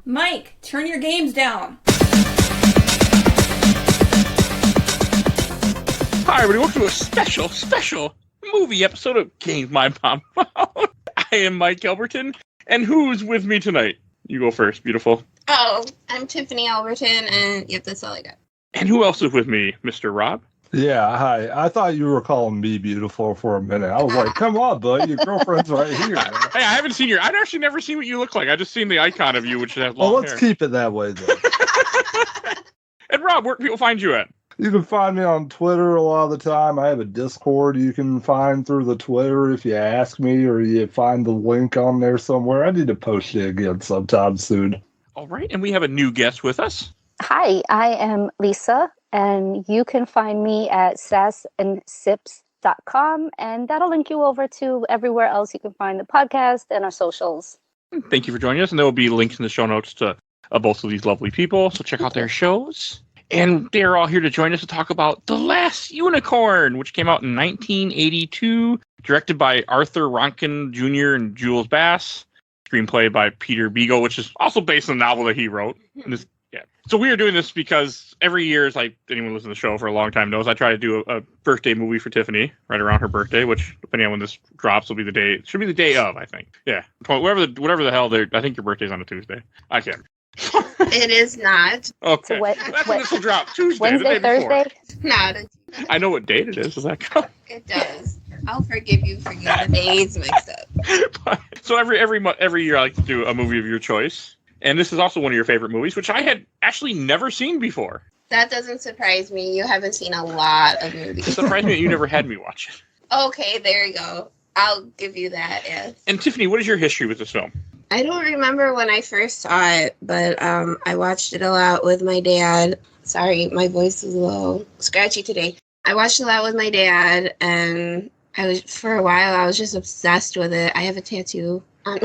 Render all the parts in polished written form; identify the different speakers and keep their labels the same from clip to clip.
Speaker 1: Mike, turn your games down.
Speaker 2: Hi, everybody. Welcome to a special movie episode of Games My Mom Found. I am Mike Albertin, and who's with me tonight? You go first, beautiful.
Speaker 3: Oh, I'm Tiffany Albertin, and yep, that's all I got.
Speaker 2: And who else is with me? Mr. Rob?
Speaker 4: Yeah, hi. I thought you were calling me beautiful for a minute. I was like, come on, bud. Your girlfriend's right here.
Speaker 2: Hey, I haven't seen I've actually never seen what you look like. I just seen the icon of you, which has long
Speaker 4: Well, let's
Speaker 2: hair.
Speaker 4: keep it that way, then.
Speaker 2: And Rob, where can people find you at?
Speaker 4: You can find me on Twitter a lot of the time. I have a Discord you can find through the Twitter if you ask me, or you find the link on there somewhere. I need to post it again sometime soon.
Speaker 2: All right, and we have a new guest with us.
Speaker 5: Hi, I am Lisa, and you can find me at sasandsips.com, and that'll link you over to everywhere else you can find the podcast and our socials.
Speaker 2: Thank you for joining us, and there will be links in the show notes to both of these lovely people, so check out their shows. And they're all here to join us to talk about The Last Unicorn, which came out in 1982, directed by Arthur Ronkin Jr. and Jules Bass, screenplay by Peter Beagle, which is also based on the novel that he wrote. Yeah. So we are doing this because every year, as like anyone who listens to the show for a long time knows, I try to do a birthday movie for Tiffany right around her birthday, which, depending on when this drops, will be the day. It should be the day of, I think. Yeah. Whatever the hell, I think your birthday's on a Tuesday. I can't.
Speaker 3: It is not.
Speaker 2: Okay.
Speaker 5: So
Speaker 2: That's when this will drop. Tuesday,
Speaker 5: Wednesday,
Speaker 2: the day before.
Speaker 5: Thursday?
Speaker 3: Not.
Speaker 2: I know what date it is. Does that count?
Speaker 3: It does. I'll forgive you for getting the days mixed up.
Speaker 2: So every year I like to do a movie of your choice. And this is also one of your favorite movies, which I had actually never seen before.
Speaker 3: That doesn't surprise me. You haven't seen a lot of
Speaker 2: It
Speaker 3: movies.
Speaker 2: surprised me that you never had me watch it.
Speaker 3: Okay, there you go. I'll give you that, yes.
Speaker 2: And Tiffany, what is your history with this film?
Speaker 3: I don't remember when I first saw it, but I watched it a lot with my dad. Sorry, my voice is a little scratchy today. I watched a lot with my dad, and for a while I was just obsessed with it. I have a tattoo on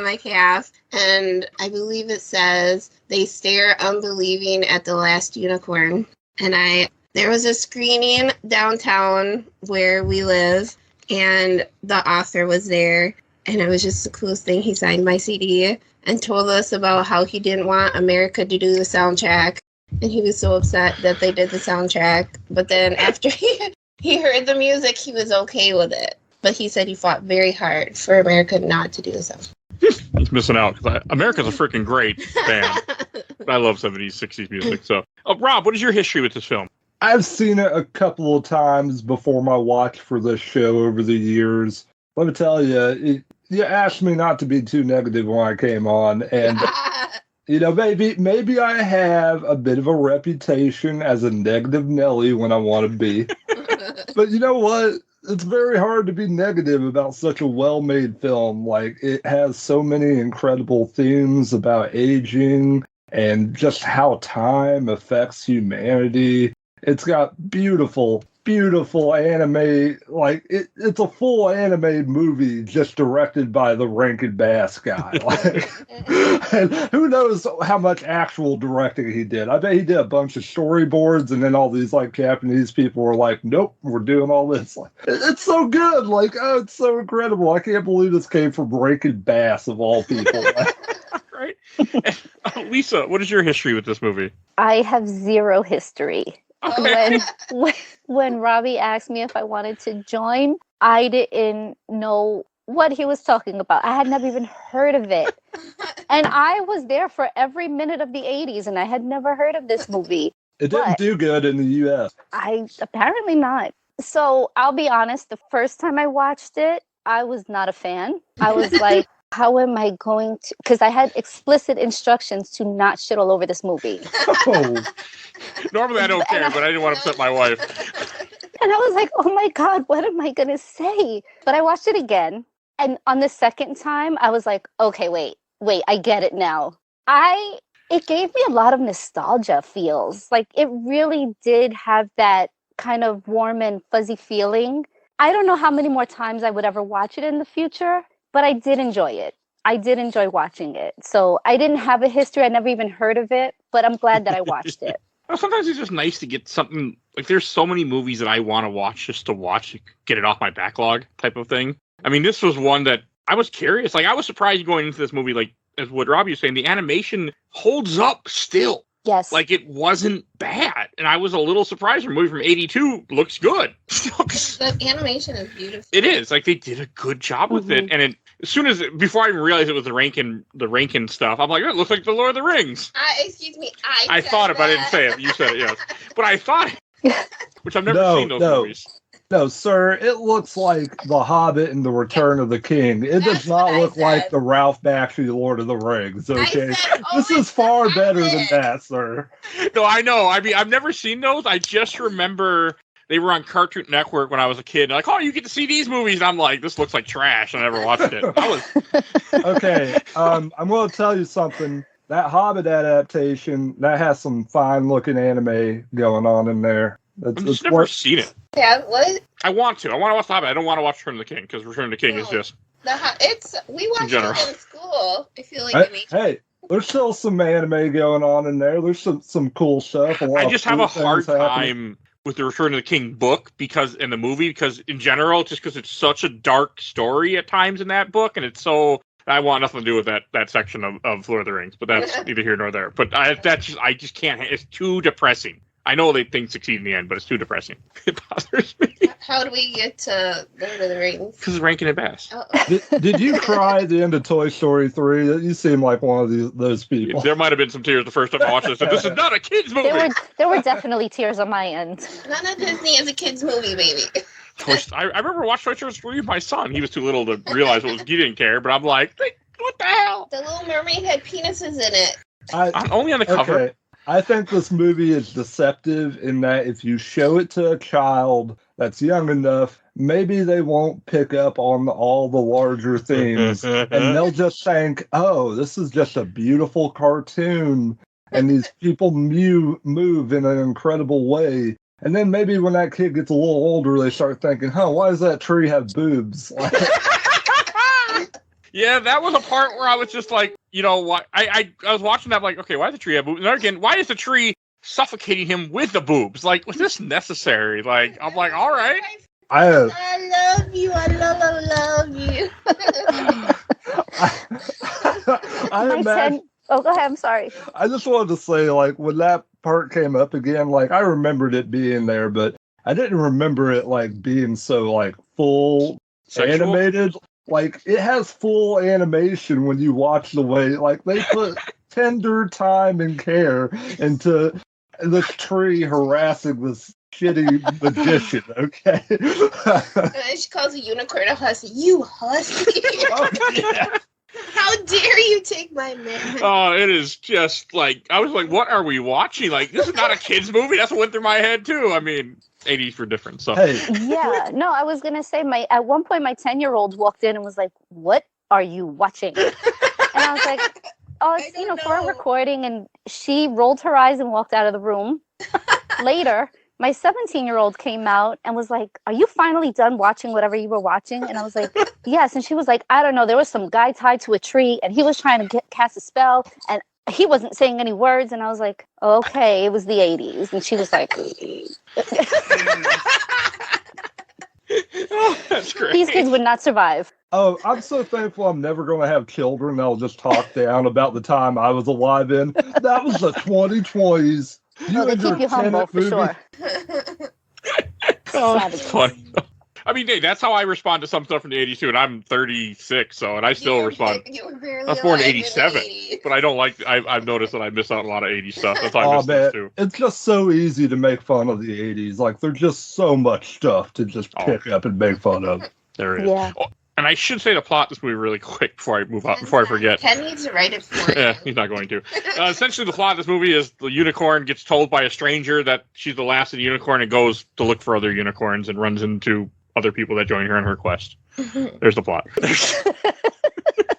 Speaker 3: my calf, and I believe it says, "They stare unbelieving at the last unicorn." And there was a screening downtown where we live, and the author was there, and it was just the coolest thing. He signed my CD and told us about how he didn't want America to do the soundtrack, and he was so upset that they did the soundtrack. But then after he heard the music, he was okay with it. But he said he fought very hard for America not to do the soundtrack.
Speaker 2: He's missing out because America's a freaking great band. I love 70s, 60s music. So, Rob, what is your history with this film?
Speaker 4: I've seen it a couple of times before my watch for this show over the years. Let me tell you, you asked me not to be too negative when I came on, and maybe I have a bit of a reputation as a negative Nelly when I want to be. But you know what? It's very hard to be negative about such a well-made film. Like, it has so many incredible themes about aging and just how time affects humanity. It's got beautiful anime, like it's a full anime movie just directed by the Rankin Bass guy. Like, and who knows how much actual directing he did. I bet he did a bunch of storyboards, and then all these like Japanese people were like, nope, we're doing all this. Like, it's so good. Like, oh, it's so incredible. I can't believe this came from Rankin Bass of all people.
Speaker 2: Right? Lisa, what is your history with this movie?
Speaker 5: I have zero history.
Speaker 2: Okay.
Speaker 5: When Robbie asked me if I wanted to join, I didn't know what he was talking about. I had never even heard of it. And I was there for every minute of the 80s, and I had never heard of this movie.
Speaker 4: It didn't do good in the U.S.
Speaker 5: Apparently not. So I'll be honest, the first time I watched it, I was not a fan. I was like, how am I going to... Because I had explicit instructions to not shit all over this movie.
Speaker 4: Oh.
Speaker 2: Normally I don't care, but I didn't want to upset my wife.
Speaker 5: And I was like, oh my God, what am I going to say? But I watched it again. And on the second time, I was like, okay, wait, I get it now. It gave me a lot of nostalgia feels. Like, it really did have that kind of warm and fuzzy feeling. I don't know how many more times I would ever watch it in the future, but I did enjoy it. I did enjoy watching it. So I didn't have a history. I never even heard of it, but I'm glad that I watched it.
Speaker 2: Well, sometimes it's just nice to get something, like there's so many movies that I want to watch just to watch, get it off my backlog type of thing. I mean, this was one that I was curious. Like, I was surprised going into this movie, like, as what Robbie was saying, the animation holds up still.
Speaker 5: Yes.
Speaker 2: Like, it wasn't bad. And I was a little surprised. The movie from 82 looks good.
Speaker 3: The animation is beautiful.
Speaker 2: It is. Like, they did a good job with it. And as soon as, before I even realized it was the Rankin stuff, I'm like, oh, it looks like the Lord of the Rings.
Speaker 3: Excuse me.
Speaker 2: I thought it, but I didn't say it. You said it, yes. But I thought it. Which I've never seen those movies.
Speaker 4: No, sir, it looks like The Hobbit and The Return of the King. It does not look like the Ralph Bakshi Lord of the Rings, okay? This is far better than that, sir.
Speaker 2: No, I know. I mean, I've never seen those. I just remember they were on Cartoon Network when I was a kid. Like, oh, you get to see these movies. And I'm like, this looks like trash. I never watched it.
Speaker 4: Okay, I'm going to tell you something. That Hobbit adaptation, that has some fine-looking anime going on in there.
Speaker 2: I've just never seen it.
Speaker 3: Yeah, what?
Speaker 2: I want to. I want to watch The Hobbit. I don't want to watch Return of the King because Return of the King is just.
Speaker 3: We watched it in school. I feel like
Speaker 4: hey, there's still some anime going on in there. There's some cool stuff.
Speaker 2: I just have a hard time with the Return of the King book in the movie because in general, just because it's such a dark story at times in that book, and it's so. I want nothing to do with that section of Lord of the Rings, but that's neither here nor there. But I just can't. It's too depressing. I know things succeed in the end, but it's too depressing. It bothers me.
Speaker 3: How do we get to Lord of the Rings?
Speaker 2: Because it's Rankin and Bass.
Speaker 4: Did you cry at the end of Toy Story 3? You seem like one of those people.
Speaker 2: There might have been some tears the first time I watched this. So this is not a kid's movie.
Speaker 5: There were definitely tears on my end.
Speaker 3: None of Disney is a kid's movie, baby.
Speaker 2: I remember watching Toy Story 3 with my son. He was too little to realize he didn't care, but I'm like, what the hell?
Speaker 3: The Little Mermaid had penises in it.
Speaker 2: Only on the cover.
Speaker 4: Okay. I think this movie is deceptive in that if you show it to a child that's young enough, maybe they won't pick up on all the larger themes. And they'll just think, oh, this is just a beautiful cartoon. And these people move in an incredible way. And then maybe when that kid gets a little older, they start thinking, why does that tree have boobs?
Speaker 2: Yeah, that was a part where I was just like, what? I was watching that, like, okay, why does the tree have boobs? And again, why is the tree suffocating him with the boobs? Like, was this necessary? Like, I'm like, all right.
Speaker 3: I love you. I love you.
Speaker 4: I imagine.
Speaker 5: Oh, go ahead. I'm sorry.
Speaker 4: I just wanted to say, like, when that part came up again, like, I remembered it being there, but I didn't remember it, like, being so, like, full
Speaker 2: sexual?
Speaker 4: Animated. Like, it has full animation when you watch the way, like, they put tender time and care into this tree harassing this shitty magician, okay?
Speaker 3: She calls a unicorn a hussy. You hussy!
Speaker 4: Oh, yeah.
Speaker 3: How dare you take my man?
Speaker 2: Oh, it is just like, I was like, what are we watching? Like, this is not a kid's movie. That's what went through my head, too. I mean, 80s were different, so.
Speaker 4: Hey.
Speaker 5: Yeah, no, I was going to say, at one point, my 10-year-old walked in and was like, what are you watching? And I was like, oh, it's, for a recording. And she rolled her eyes and walked out of the room. Later, my 17-year-old came out and was like, are you finally done watching whatever you were watching? And I was like, yes. And she was like, I don't know. There was some guy tied to a tree and he was trying to cast a spell and he wasn't saying any words. And I was like, okay, it was the 80s. And she was like,
Speaker 2: oh, that's great.
Speaker 5: These kids would not survive.
Speaker 4: Oh, I'm so thankful I'm never going to have children that'll just talk down about the time I was alive in. That was the 2020s.
Speaker 5: They keep you humble, for sure.
Speaker 2: Oh, that's funny. I mean, hey, that's how I respond to some stuff from the 80s too, and I'm 36, and I still respond. I was born in 87, but I don't like. I've noticed that I miss out on a lot of 80s stuff. That's why I miss this too.
Speaker 4: It's just so easy to make fun of the 80s. Like, there's just so much stuff to just pick up and make fun of.
Speaker 2: There is.
Speaker 5: Yeah.
Speaker 2: Oh, and I should say the plot of this movie really quick before I move on, before I forget.
Speaker 3: Ken needs to write it for you.
Speaker 2: Yeah, he's not going to. Essentially, the plot of this movie is the unicorn gets told by a stranger that she's the last of the unicorn and goes to look for other unicorns and runs into other people that join her on her quest. There's the plot.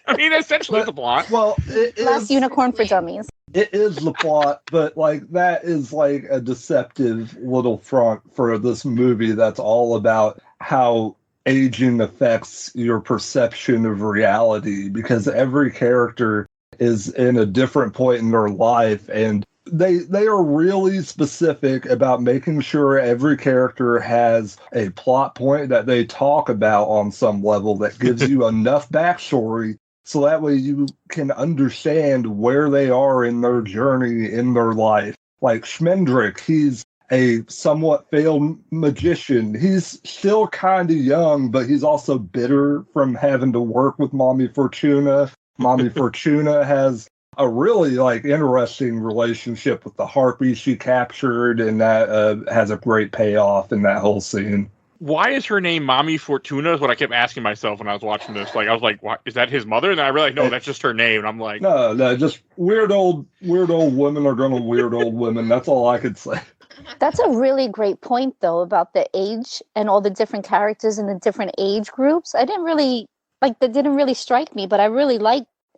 Speaker 2: I mean, essentially the plot.
Speaker 4: Well,
Speaker 5: Last unicorn for dummies.
Speaker 4: It is the plot, but like that is like a deceptive little front for this movie that's all about how aging affects your perception of reality, because every character is in a different point in their life, and they are really specific about making sure every character has a plot point that they talk about on some level that gives you enough backstory so that way you can understand where they are in their journey in their life. Like Schmendrick, he's a somewhat failed magician. He's still kind of young, but he's also bitter from having to work with Mommy Fortuna. Mommy Fortuna has a really interesting relationship with the harpy she captured, and that has a great payoff in that whole scene.
Speaker 2: Why is her name Mommy Fortuna? Is what I kept asking myself when I was watching this. I was like, "What is that? His mother?" And then I realized, no, that's just her name. And I'm like,
Speaker 4: no, just weird old women are gonna weird old women. That's all I could say.
Speaker 5: That's a really great point, though, about the age and all the different characters in the different age groups. I didn't really that didn't really strike me, but I really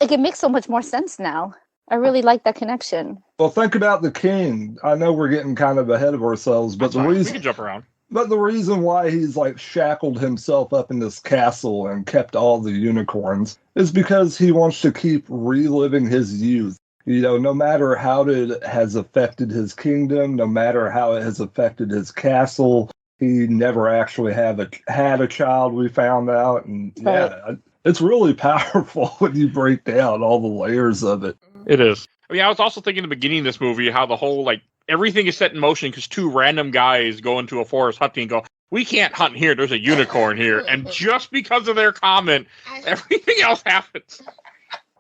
Speaker 5: it makes so much more sense now. I really like that connection.
Speaker 4: Well, think about the king. I know we're getting kind of ahead of ourselves, but
Speaker 2: we can jump around.
Speaker 4: But the reason why he's shackled himself up in this castle and kept all the unicorns is because he wants to keep reliving his youth. No matter how it has affected his kingdom, no matter how it has affected his castle, he never actually had a child, we found out. And yeah, it's really powerful when you break down all the layers of it.
Speaker 2: It is. I mean, I was also thinking in the beginning of this movie how the whole, everything is set in motion because two random guys go into a forest hunting and go, we can't hunt here, there's a unicorn here. And just because of their comment, everything else happens.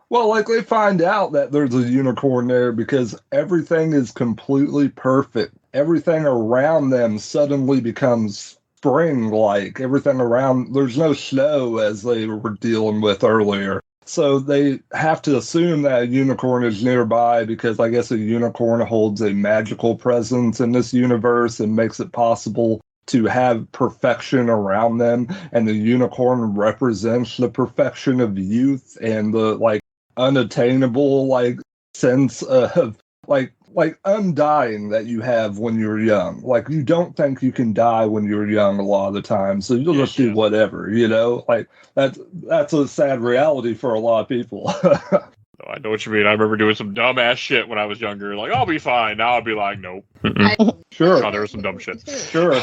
Speaker 4: Well, they find out that there's a unicorn there because everything is completely perfect. Everything around them suddenly becomes spring-like. Everything around, there's no snow as they were dealing with earlier. So they have to assume that a unicorn is nearby because I guess a unicorn holds a magical presence in this universe and makes it possible to have perfection around them. And the unicorn represents the perfection of youth and the unattainable sense of undying that you have when you're young. You don't think you can die when you're young a lot of the time, so you'll just do whatever, that's a sad reality for a lot of people.
Speaker 2: I know what you mean. I remember doing some dumbass shit when I was younger. I'll be fine. Now I'll be like, nope.
Speaker 4: Sure.
Speaker 2: Oh, there was some dumb shit.
Speaker 4: Sure.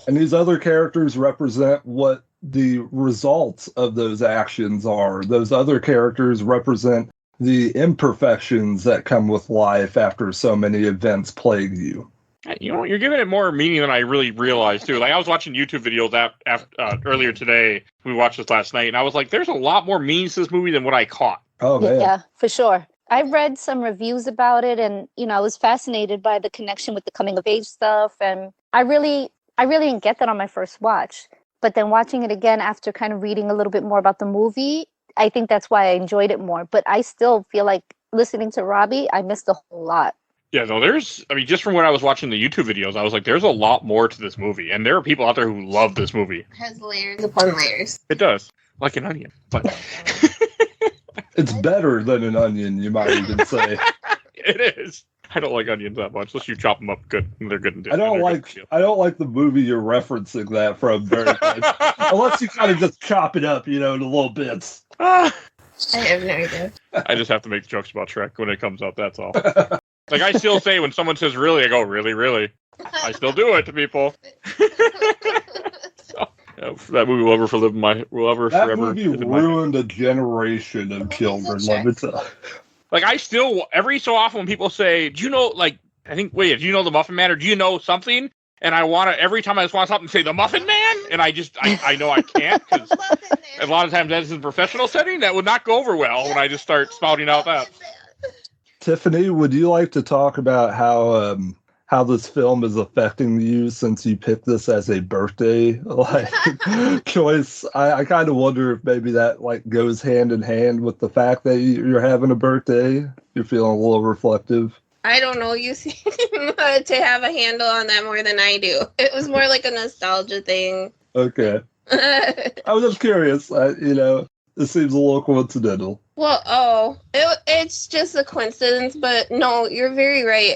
Speaker 4: And these other characters represent what the results of those actions are. Those other characters represent the imperfections that come with life after so many events plague you.
Speaker 2: You're giving it more meaning than I really realized, too. I was watching YouTube videos earlier today. We watched this last night, and I was like, there's a lot more meanings to this movie than what I caught.
Speaker 4: Oh, man.
Speaker 5: Yeah, for sure. I read some reviews about it, and, I was fascinated by the connection with the coming-of-age stuff, and I really didn't get that on my first watch. But then watching it again after kind of reading a little bit more about the movie, I think that's why I enjoyed it more. But I still feel like listening to Robbie, I missed a whole lot.
Speaker 2: Yeah, no, just from when I was watching the YouTube videos, I was like, there's a lot more to this movie. And there are people out there who love this movie.
Speaker 3: It has layers upon layers.
Speaker 2: It does. Like an onion. But
Speaker 4: it's better than an onion, you might even say.
Speaker 2: It is. I don't like onions that much, unless you chop them up good. They're good and
Speaker 4: I don't like the movie you're referencing that from very much. Unless you kind of just chop it up, into little bits.
Speaker 3: I have no idea.
Speaker 2: I just have to make jokes about Shrek when it comes out, that's all. I still say when someone says really, I go, really, really. I still do it to people. So, that movie will ever forever.
Speaker 4: That movie ruined a generation of children, let me tell you.
Speaker 2: I still, every so often when people say, do you know, do you know the Muffin Man, or do you know something? And I want to, every time I just want something to say the Muffin Man, and I know I can't, because a lot of times that's in a professional setting, that would not go over well when I just start spouting out that.
Speaker 4: Tiffany, would you like to talk about how this film is affecting you since you picked this as a birthday choice? I kind of wonder if maybe that goes hand in hand with the fact that you're having a birthday. You're feeling a little reflective.
Speaker 3: I don't know. You seem to have a handle on that more than I do. It was more like a nostalgia thing.
Speaker 4: Okay. I was just curious. It seems a little coincidental.
Speaker 3: Well, it's just a coincidence, but no, you're very right.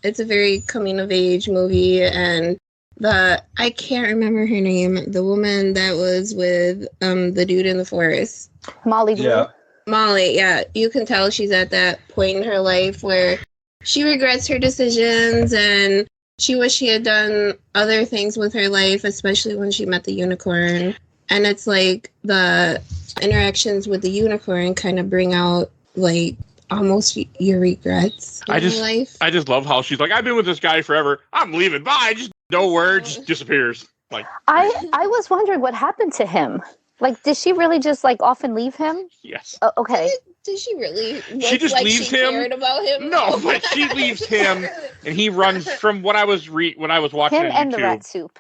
Speaker 3: It's a very coming-of-age movie, and I can't remember her name, the woman that was with the dude in the forest.
Speaker 5: Molly.
Speaker 4: Yeah.
Speaker 3: Molly, yeah. You can tell she's at that point in her life where she regrets her decisions and she wished she had done other things with her life, especially when she met the unicorn. And it's like the interactions with the unicorn kind of bring out like almost your regrets in your life.
Speaker 2: I just love how she's like, I've been with this guy forever. I'm leaving. Bye. Just no word. Just disappears. Like
Speaker 5: I was wondering what happened to him. Like, did she really just like often leave him?
Speaker 2: Yes.
Speaker 5: Oh, okay.
Speaker 3: Did she really?
Speaker 2: She just
Speaker 3: like
Speaker 2: leaves
Speaker 3: she
Speaker 2: him.
Speaker 3: Cared about him?
Speaker 2: No, but she leaves him, and he runs from what I was watching.
Speaker 5: Him
Speaker 2: on
Speaker 5: and
Speaker 2: YouTube.
Speaker 5: the rat soup.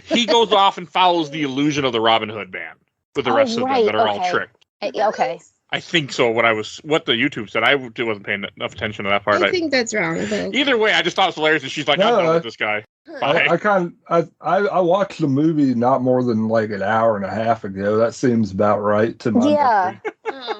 Speaker 2: He goes off and follows the illusion of the Robin Hood band with the rest of them that are all tricked.
Speaker 5: Okay.
Speaker 2: I think so. What the YouTube said, I wasn't paying enough attention to that part.
Speaker 3: I think that's wrong. Though.
Speaker 2: Either way, I just thought it was hilarious. And she's like, I'm done with this guy.
Speaker 4: I watched the movie not more than like an hour and a half ago. That seems about right to my memory.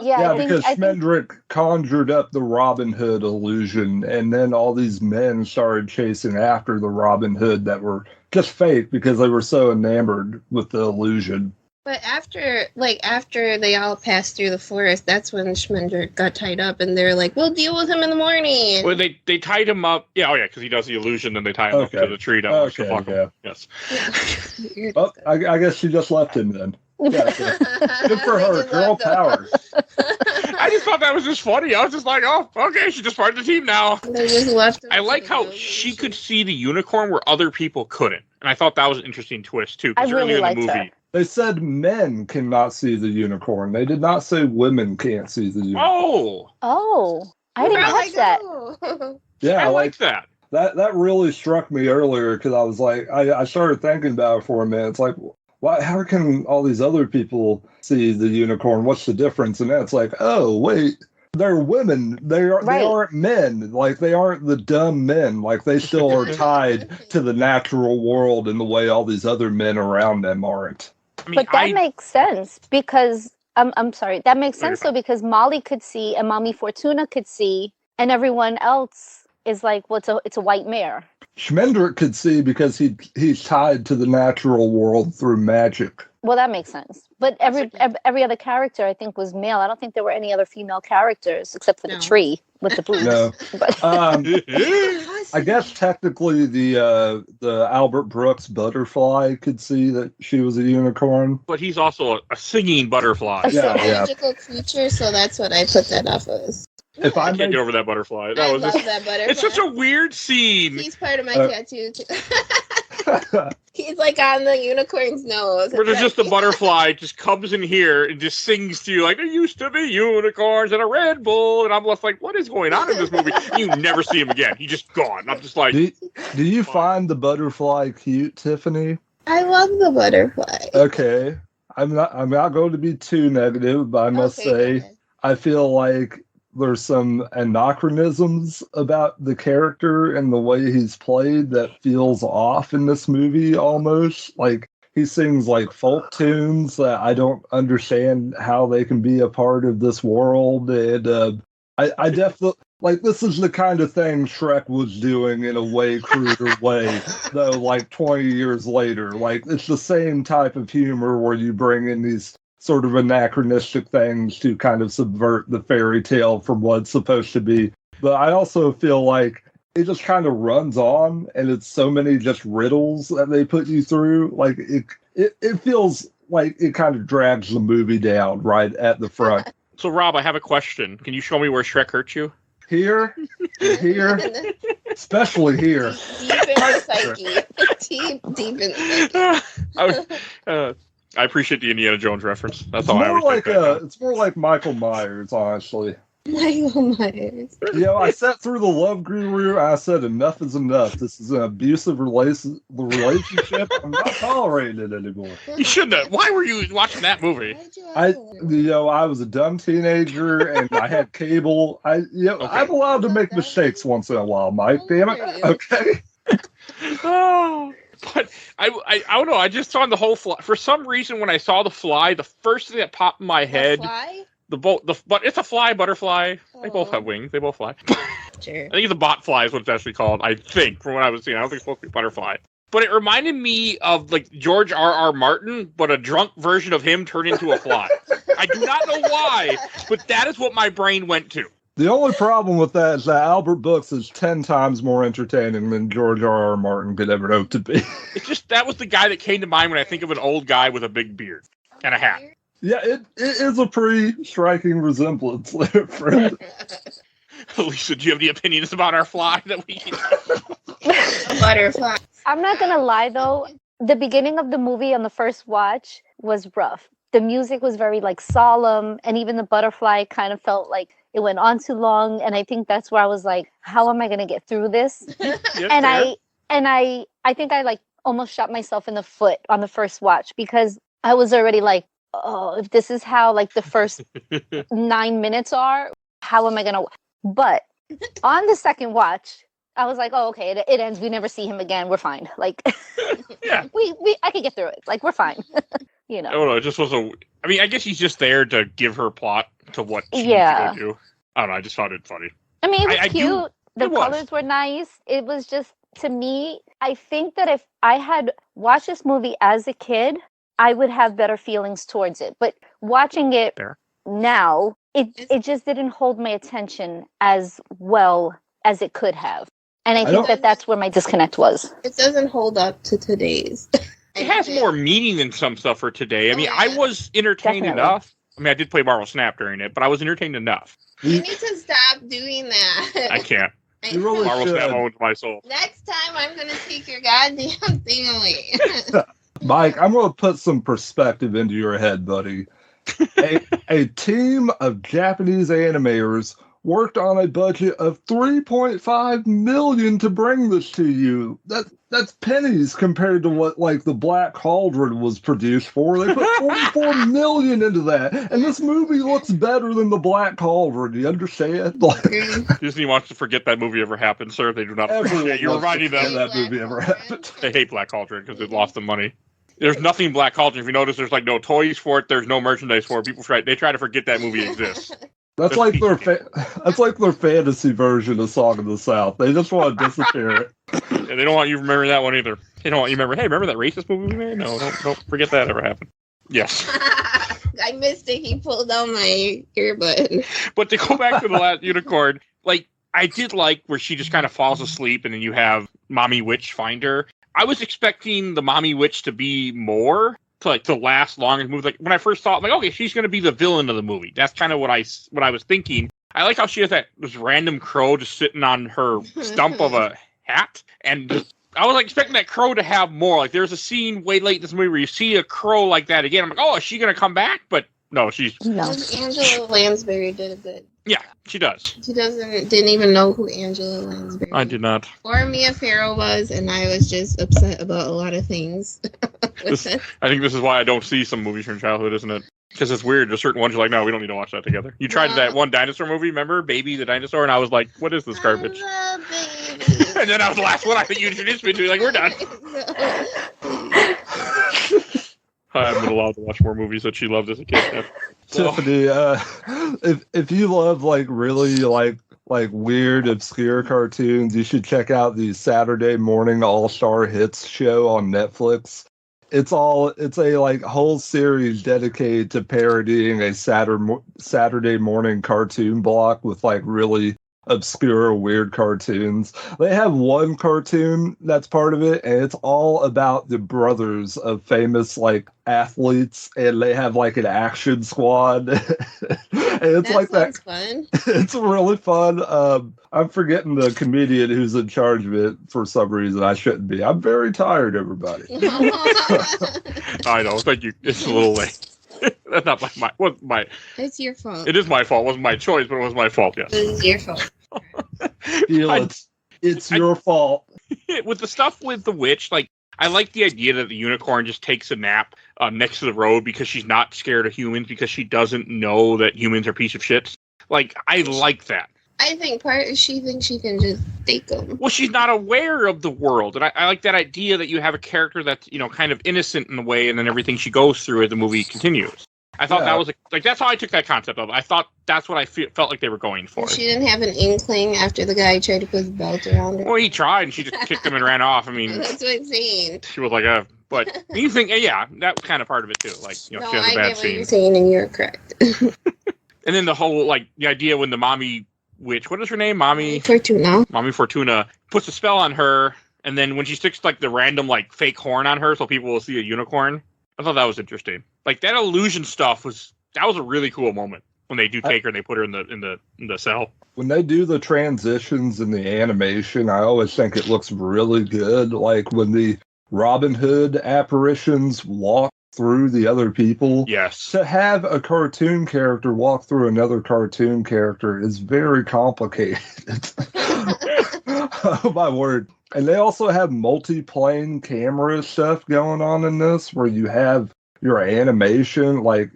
Speaker 5: Yeah,
Speaker 4: because Schmendrick conjured up the Robin Hood illusion, and then all these men started chasing after the Robin Hood that were just fake because they were so enamored with the illusion.
Speaker 3: But after they all passed through the forest, that's when Schmendrick got tied up, and they're like, "We'll deal with him in the morning."
Speaker 2: Well, they tied him up. Yeah, because he does the illusion, then they tie him up to the tree. Yes.
Speaker 4: Well, I guess she just left him then. Yeah, so. Good for her. Girl power.
Speaker 2: I just thought that was just funny. I was just like, oh, okay, she's just part of the team now.
Speaker 3: They just left.
Speaker 2: I like how she could see the unicorn where other people couldn't, and I thought that was an interesting twist too.
Speaker 5: I really liked that.
Speaker 4: They said men cannot see the unicorn. They did not say women can't see the unicorn.
Speaker 5: Oh, I didn't catch that.
Speaker 4: Yeah,
Speaker 2: I like that.
Speaker 4: That really struck me earlier because I was like, I started thinking about it for a minute. It's like, why? How can all these other people see the unicorn? What's the difference? And then it's like, oh wait, they're women. They aren't men. Like they aren't the dumb men. Like they still are tied to the natural world in the way all these other men around them aren't.
Speaker 2: I mean,
Speaker 5: but that makes sense because I'm sorry. That makes sense though because Molly could see and Mommy Fortuna could see, and everyone else is like, well, it's a white mare.
Speaker 4: Schmendrick could see because he's tied to the natural world through magic.
Speaker 5: Well, that makes sense. But every other character, I think, was male. I don't think there were any other female characters except for the tree with the boobs.
Speaker 4: No.
Speaker 5: But
Speaker 4: I guess technically the Albert Brooks butterfly could see that she was a unicorn.
Speaker 2: But he's also a singing butterfly.
Speaker 3: It's a magical creature, so that's what I put that off as.
Speaker 4: If I
Speaker 2: can't get over that butterfly.
Speaker 3: I love that butterfly.
Speaker 2: It's such a weird scene.
Speaker 3: He's part of my tattoo too. He's like on the unicorn's nose.
Speaker 2: Where there's just the butterfly just comes in here and just sings to you like, there used to be unicorns and a Red Bull. And I'm left like, what is going on in this movie? And you never see him again. He's just gone. I'm just like...
Speaker 4: Do you find the butterfly cute, Tiffany?
Speaker 3: I love the butterfly.
Speaker 4: Okay. I'm not going to be too negative, but I must say, I feel like there's some anachronisms about the character and the way he's played that feels off in this movie almost. Like, he sings like folk tunes that I don't understand how they can be a part of this world. And I definitely, like, this is the kind of thing Shrek was doing in a way cruder way, though, like 20 years later. Like, it's the same type of humor where you bring in these sort of anachronistic things to kind of subvert the fairy tale from what it's supposed to be. But I also feel like it just kind of runs on, and it's so many just riddles that they put you through. Like, it feels like it kind of drags the movie down right at the front.
Speaker 2: So, Rob, I have a question. Can you show me where Shrek hurt you?
Speaker 4: Here, especially here.
Speaker 3: Deep in the psyche. Deep in the psyche.
Speaker 2: I appreciate the Indiana Jones reference. That's all I always think.
Speaker 4: It's more like Michael Myers, honestly.
Speaker 3: Michael Myers.
Speaker 4: You know, I sat through the Love Guru and I said, enough is enough. This is an abusive relationship. I'm not tolerating it anymore.
Speaker 2: You shouldn't have. Why were you watching that movie?
Speaker 4: I was a dumb teenager and I had cable. I'm allowed to make mistakes once in a while, Mike. Damn it. Okay.
Speaker 2: Oh. But I don't know. I just saw the whole fly. For some reason, when I saw the fly, the first thing that popped in my head, but it's a fly butterfly. They both have wings. They both fly.
Speaker 3: Sure.
Speaker 2: I think it's a bot fly is what it's actually called. I think from what I was seeing, I don't think it's supposed to be butterfly. But it reminded me of like George R.R. Martin, but a drunk version of him turned into a fly. I do not know why, but that is what my brain went to.
Speaker 4: The only problem with that is that Albert Brooks is 10 times more entertaining than George R.R. Martin could ever hope to be.
Speaker 2: It's just that was the guy that came to mind when I think of an old guy with a big beard and a hat.
Speaker 4: Yeah, it is a pretty striking resemblance there, Fred.
Speaker 2: Lisa, do you have any opinions about our fly that we
Speaker 3: Butterfly.
Speaker 5: I'm not gonna lie though, the beginning of the movie on the first watch was rough. The music was very like solemn, and even the butterfly kind of felt like it went on too long. And I think that's where I was like, how am I gonna get through this? And I think I like almost shot myself in the foot on the first watch because I was already like, oh, if this is how like the first 9 minutes are, how am I gonna? But on the second watch, I was like, oh, okay, it ends. We never see him again. We're fine. Like,
Speaker 2: yeah,
Speaker 5: I could get through it. Like, we're fine. You know.
Speaker 2: I don't know. It just was I mean, I guess he's just there to give her plot to what she needs to go do. I don't know. I just found it funny.
Speaker 5: I mean, it was cute. The
Speaker 2: colors
Speaker 5: colors were nice. It was just, to me, I think that if I had watched this movie as a kid, I would have better feelings towards it. But watching it now, it just didn't hold my attention as well as it could have. And I think that's where my disconnect was.
Speaker 3: It doesn't hold up to today's.
Speaker 2: It has more meaning than some stuff for today. I mean, I was entertained enough. I mean, I did play Marvel Snap during it, but I was entertained enough.
Speaker 3: You need to stop doing that.
Speaker 2: I can't.
Speaker 4: You really
Speaker 2: Marvel
Speaker 4: should.
Speaker 2: Snap owns my soul.
Speaker 3: Next time, I'm going to take your goddamn thing away.
Speaker 4: Mike, I'm going to put some perspective into your head, buddy. A team of Japanese animators worked on a budget of $3.5 million to bring this to you. That's pennies compared to what like the Black Cauldron was produced for. They put $44 million into that, and this movie looks better than the Black Cauldron. Do you understand? Like,
Speaker 2: Disney wants to forget that movie ever happened, sir. They do not appreciate you reminding them
Speaker 4: that movie ever happened.
Speaker 2: They hate Black Cauldron because it lost them money. There's nothing Black Cauldron. If you notice, there's like no toys for it. There's no merchandise for it. People try to forget that movie exists.
Speaker 4: That's like their fantasy version of Song of the South. They just want to disappear it.
Speaker 2: Yeah, they don't want you remembering that one either. They don't want you to remember, hey, remember that racist movie we made? No, don't forget that ever happened. Yes.
Speaker 3: I missed it. He pulled out my earbud.
Speaker 2: But to go back to the last unicorn, like, I did like where she just kind of falls asleep and then you have Mommy Witch find her. I was expecting the Mommy Witch to be more, to last long in the movie. Like, when I first saw it, I'm like, okay, she's going to be the villain of the movie. That's kind of what I was thinking. I like how she has this random crow just sitting on her stump of a hat. And I was like expecting that crow to have more. Like, there's a scene way late in this movie where you see a crow like that again. I'm like, oh, is she going to come back? But no,
Speaker 3: Angela Lansbury did a good.
Speaker 2: Yeah, she does.
Speaker 3: She didn't even know who Angela Lansbury was.
Speaker 2: I did not.
Speaker 3: Or Mia Farrow was, and I was just upset about a lot of things.
Speaker 2: I think this is why I don't see some movies from childhood, isn't it? Because it's weird. There's certain ones you're like, no, we don't need to watch that together. You tried that one dinosaur movie, remember? Baby the Dinosaur, and I was like, what is this garbage? And then I was the last one I think you introduced me to. Like, we're done. I haven't been allowed to watch more movies that she loved as a kid.
Speaker 4: Tiffany, if you love like really like weird obscure cartoons, you should check out the Saturday Morning All-Star Hits show on Netflix. It's a like whole series dedicated to parodying a Saturday morning cartoon block with like really obscure weird cartoons. They have one cartoon that's part of it, and it's all about the brothers of famous like athletes, and they have like an action squad. And it's that like that fun. It's really fun. I'm forgetting the comedian who's in charge of it for some reason. I shouldn't be. I'm very tired, everybody.
Speaker 2: I know, thank you. It's a little late. That's not my.
Speaker 3: It's your fault.
Speaker 2: It is my fault. It wasn't my choice, but it was my fault. Yes.
Speaker 3: It is your fault.
Speaker 4: It's your fault.
Speaker 2: With the stuff with the witch, like, I like the idea that the unicorn just takes a nap next to the road because she's not scared of humans because she doesn't know that humans are piece of shit. Like, I like that.
Speaker 3: I think she thinks she can just take them.
Speaker 2: Well, she's not aware of the world. And I like that idea that you have a character that's, kind of innocent in a way, and then everything she goes through as the movie continues. I thought that was, that's how I took that concept of it. I thought that's what I felt like they were going for.
Speaker 3: She didn't have an inkling after the guy tried to put his belt around her.
Speaker 2: Well, he tried, and she just kicked him and ran off. I mean...
Speaker 3: That's what I'm saying.
Speaker 2: She was like, but you think, yeah, that was kind of part of it, too. Like, she has a bad scene.
Speaker 3: I get what you're saying, and you're correct.
Speaker 2: And then the whole, the idea when the mommy which, what is her name? Mommy Fortuna puts a spell on her, and then when she sticks like the random like fake horn on her so people will see a unicorn. I thought that was interesting. Like that illusion stuff was a really cool moment when they do take her and they put her in the cell.
Speaker 4: When they do the transitions in the animation, I always think it looks really good. Like when the Robin Hood apparitions walk through the other people.
Speaker 2: Yes.
Speaker 4: To have a cartoon character walk through another cartoon character is very complicated. Oh my word. And they also have multi-plane camera stuff going on in this where you have your animation, like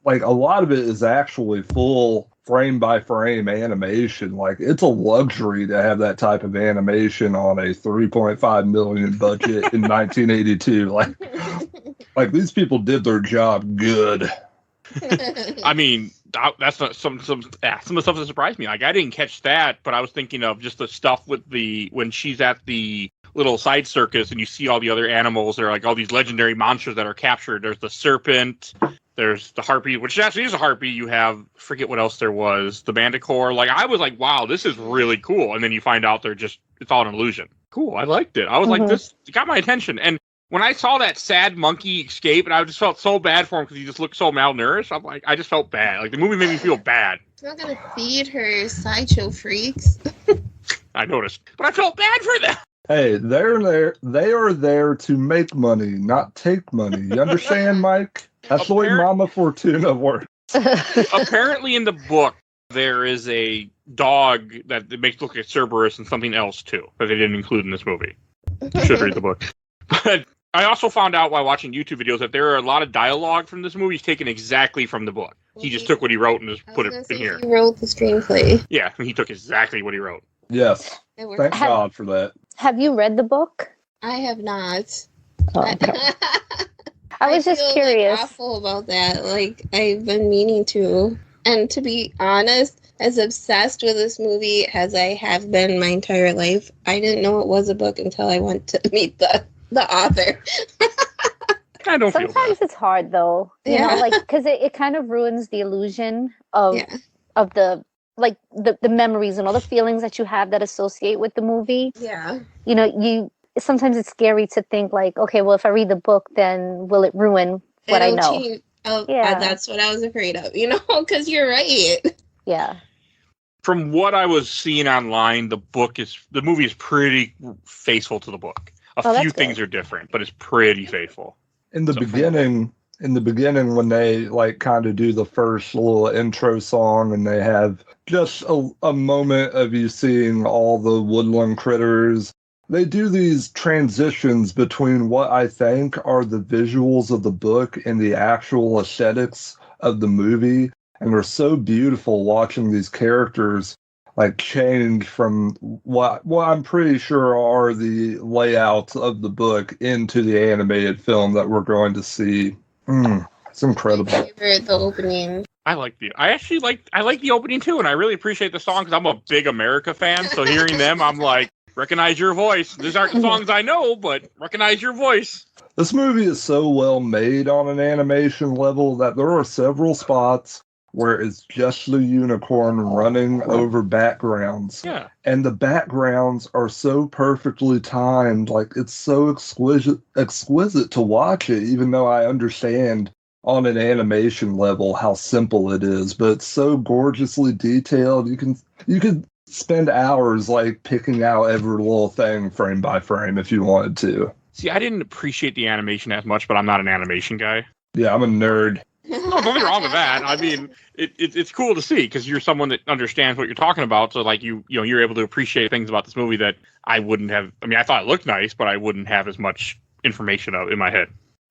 Speaker 4: a lot of it is actually full frame by frame animation. Like it's a luxury to have that type of animation on a $3.5 million budget in 1982. Like these people did their job good.
Speaker 2: I mean, that's not some of the stuff that surprised me. Like I didn't catch that, but I was thinking of just the stuff with when she's at the little side circus and you see all the other animals. There are like all these legendary monsters that are captured. There's the serpent. There's the harpy, which actually is a harpy. You have, forget what else there was, the manticore. Like, I was like, wow, this is really cool. And then you find out it's all an illusion. Cool, I liked it. I was like, this got my attention. And when I saw that sad monkey escape, and I just felt so bad for him because he just looked so malnourished, I'm like, I just felt bad. Like, the movie made me feel bad.
Speaker 3: It's not going to feed her sideshow freaks.
Speaker 2: I noticed. But I felt bad for them.
Speaker 4: Hey, they are there to make money, not take money. You understand, Mike? That's the way Mama Fortuna works.
Speaker 2: Apparently in the book, there is a dog that makes look like Cerberus and something else, too, that they didn't include in this movie. You should read the book. But I also found out while watching YouTube videos that there are a lot of dialogue from this movie taken exactly from the book. He just took what he wrote and just put it in here.
Speaker 3: He wrote the screenplay.
Speaker 2: Yeah, he took exactly what he wrote.
Speaker 4: Yes. Thank God for that.
Speaker 5: Have you read the book?
Speaker 3: I have not.
Speaker 5: Oh, okay. I was just curious.
Speaker 3: Like, awful about that. Like, I've been meaning to. And to be honest, as obsessed with this movie as I have been my entire life, I didn't know it was a book until I went to meet the author.
Speaker 2: I don't feel
Speaker 5: Sometimes it's hard, though. You know, like, because it kind of ruins the illusion of the memories and all the feelings that you have that associate with the movie.
Speaker 3: Yeah.
Speaker 5: You know, sometimes it's scary to think like, okay, well, if I read the book, then will it ruin what I know?
Speaker 3: That's what I was afraid of, you know, because you're right.
Speaker 5: Yeah.
Speaker 2: From what I was seeing online, the movie is pretty faithful to the book. A few things are different, but it's pretty faithful. In the beginning,
Speaker 4: when they like kind of do the first little intro song and they have just a moment of you seeing all the woodland critters, they do these transitions between what I think are the visuals of the book and the actual aesthetics of the movie. And they're so beautiful watching these characters like change from what I'm pretty sure are the layouts of the book into the animated film that we're going to see. It's incredible.
Speaker 3: My favorite, the opening.
Speaker 2: I like the opening too, and I really appreciate the song because I'm a big America fan. So hearing them, I'm like, recognize your voice. These aren't songs I know, but recognize your voice.
Speaker 4: This movie is so well made on an animation level that there are several spots where it's just the unicorn running over backgrounds.
Speaker 2: Yeah.
Speaker 4: And the backgrounds are so perfectly timed. Like, it's so exquisite to watch it, even though I understand on an animation level how simple it is. But it's so gorgeously detailed. You could spend hours, like, picking out every little thing frame by frame if you wanted to.
Speaker 2: See, I didn't appreciate the animation as much, but I'm not an animation guy.
Speaker 4: Yeah, I'm a nerd.
Speaker 2: No, nothing wrong with that. I mean, it's cool to see because you're someone that understands what you're talking about. So, like, you're able to appreciate things about this movie that I wouldn't have. I mean, I thought it looked nice, but I wouldn't have as much information in my head.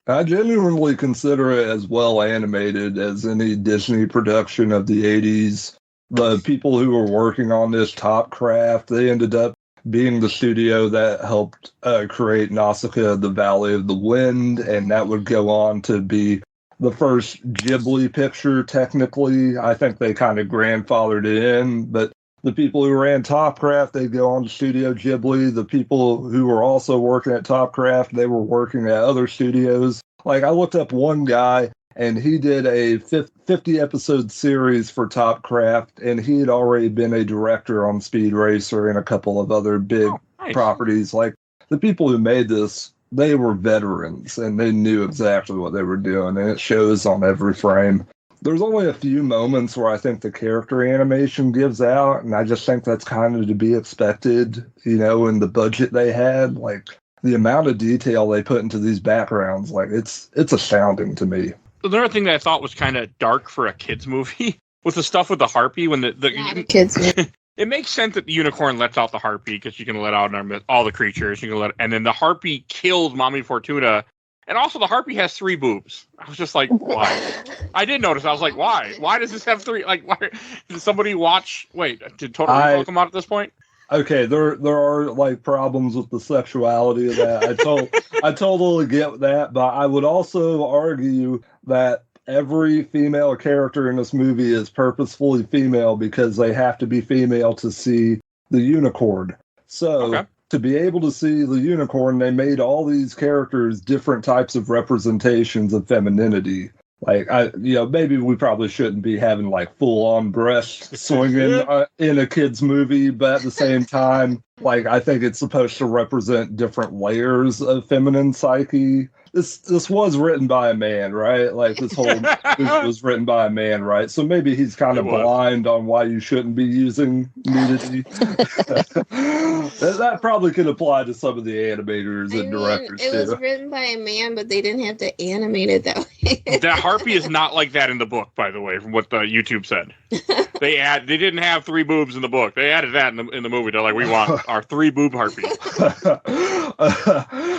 Speaker 4: I genuinely consider it as well animated as any Disney production of the 80s. The people who were working on this Topcraft, they ended up being the studio that helped create Nausicaa, the Valley of the Wind, and that would go on to be the first Ghibli picture, technically. I think they kind of grandfathered it in, but the people who ran Topcraft, they go on to Studio Ghibli. The people who were also working at Topcraft, they were working at other studios. Like, I looked up one guy, and he did a 50-episode series for Top Craft, and he had already been a director on Speed Racer and a couple of other big properties. Like, the people who made this, they were veterans, and they knew exactly what they were doing, and it shows on every frame. There's only a few moments where I think the character animation gives out, and I just think that's kind of to be expected, you know, in the budget they had. Like, the amount of detail they put into these backgrounds, like, it's astounding to me.
Speaker 2: Another thing that I thought was kind of dark for a kid's movie was the stuff with the harpy. When the
Speaker 3: kids.
Speaker 2: It makes sense that the unicorn lets out the harpy because you can let out all the creatures. And then the harpy kills Mommy Fortuna. And also, the harpy has 3 boobs. I was just like, why? I did notice. I was like, why? Why does this have 3? Like, why? Did somebody watch? Wait, did Total Recall come out at this point?
Speaker 4: Okay, there are like problems with the sexuality of that. I totally get that, but I would also argue that every female character in this movie is purposefully female because they have to be female to see the unicorn. So to be able to see the unicorn, they made all these characters different types of representations of femininity. Like, maybe we probably shouldn't be having like full-on breast swinging in a kid's movie, but at the same time, like, I think it's supposed to represent different layers of feminine psyche. This was written by a man, right? Like, this whole movie was written by a man, right? So maybe he's kind of blind on why you shouldn't be using nudity. That probably could apply to some of the animators and directors,
Speaker 3: too. It was written by a man, but they didn't have to animate it that way.
Speaker 2: That harpy is not like that in the book, by the way, from what the YouTube said. They didn't have 3 boobs in the book. They added that in the movie. They're like, we want our 3 boob harpy.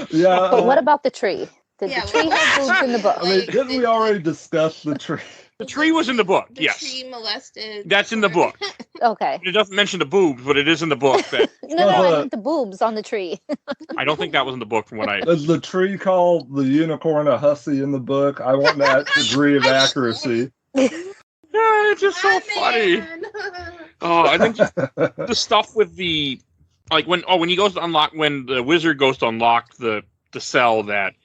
Speaker 4: Yeah.
Speaker 5: But what about the tree? Did the tree have boobs in the book?
Speaker 4: I mean, didn't we already discuss the tree?
Speaker 2: The tree was in the book, yes.
Speaker 3: The tree molested.
Speaker 2: That's in the book.
Speaker 5: Okay.
Speaker 2: It doesn't mention the boobs, but it is in the book.
Speaker 5: No, I meant the boobs on the tree.
Speaker 2: I don't think that was in the book from what I...
Speaker 4: Does the tree call the unicorn a hussy in the book? I want that degree of accuracy.
Speaker 2: Yeah, it's just so funny. Oh, I think just the stuff with the... Like, when he goes to unlock... When the wizard goes to unlock the cell that...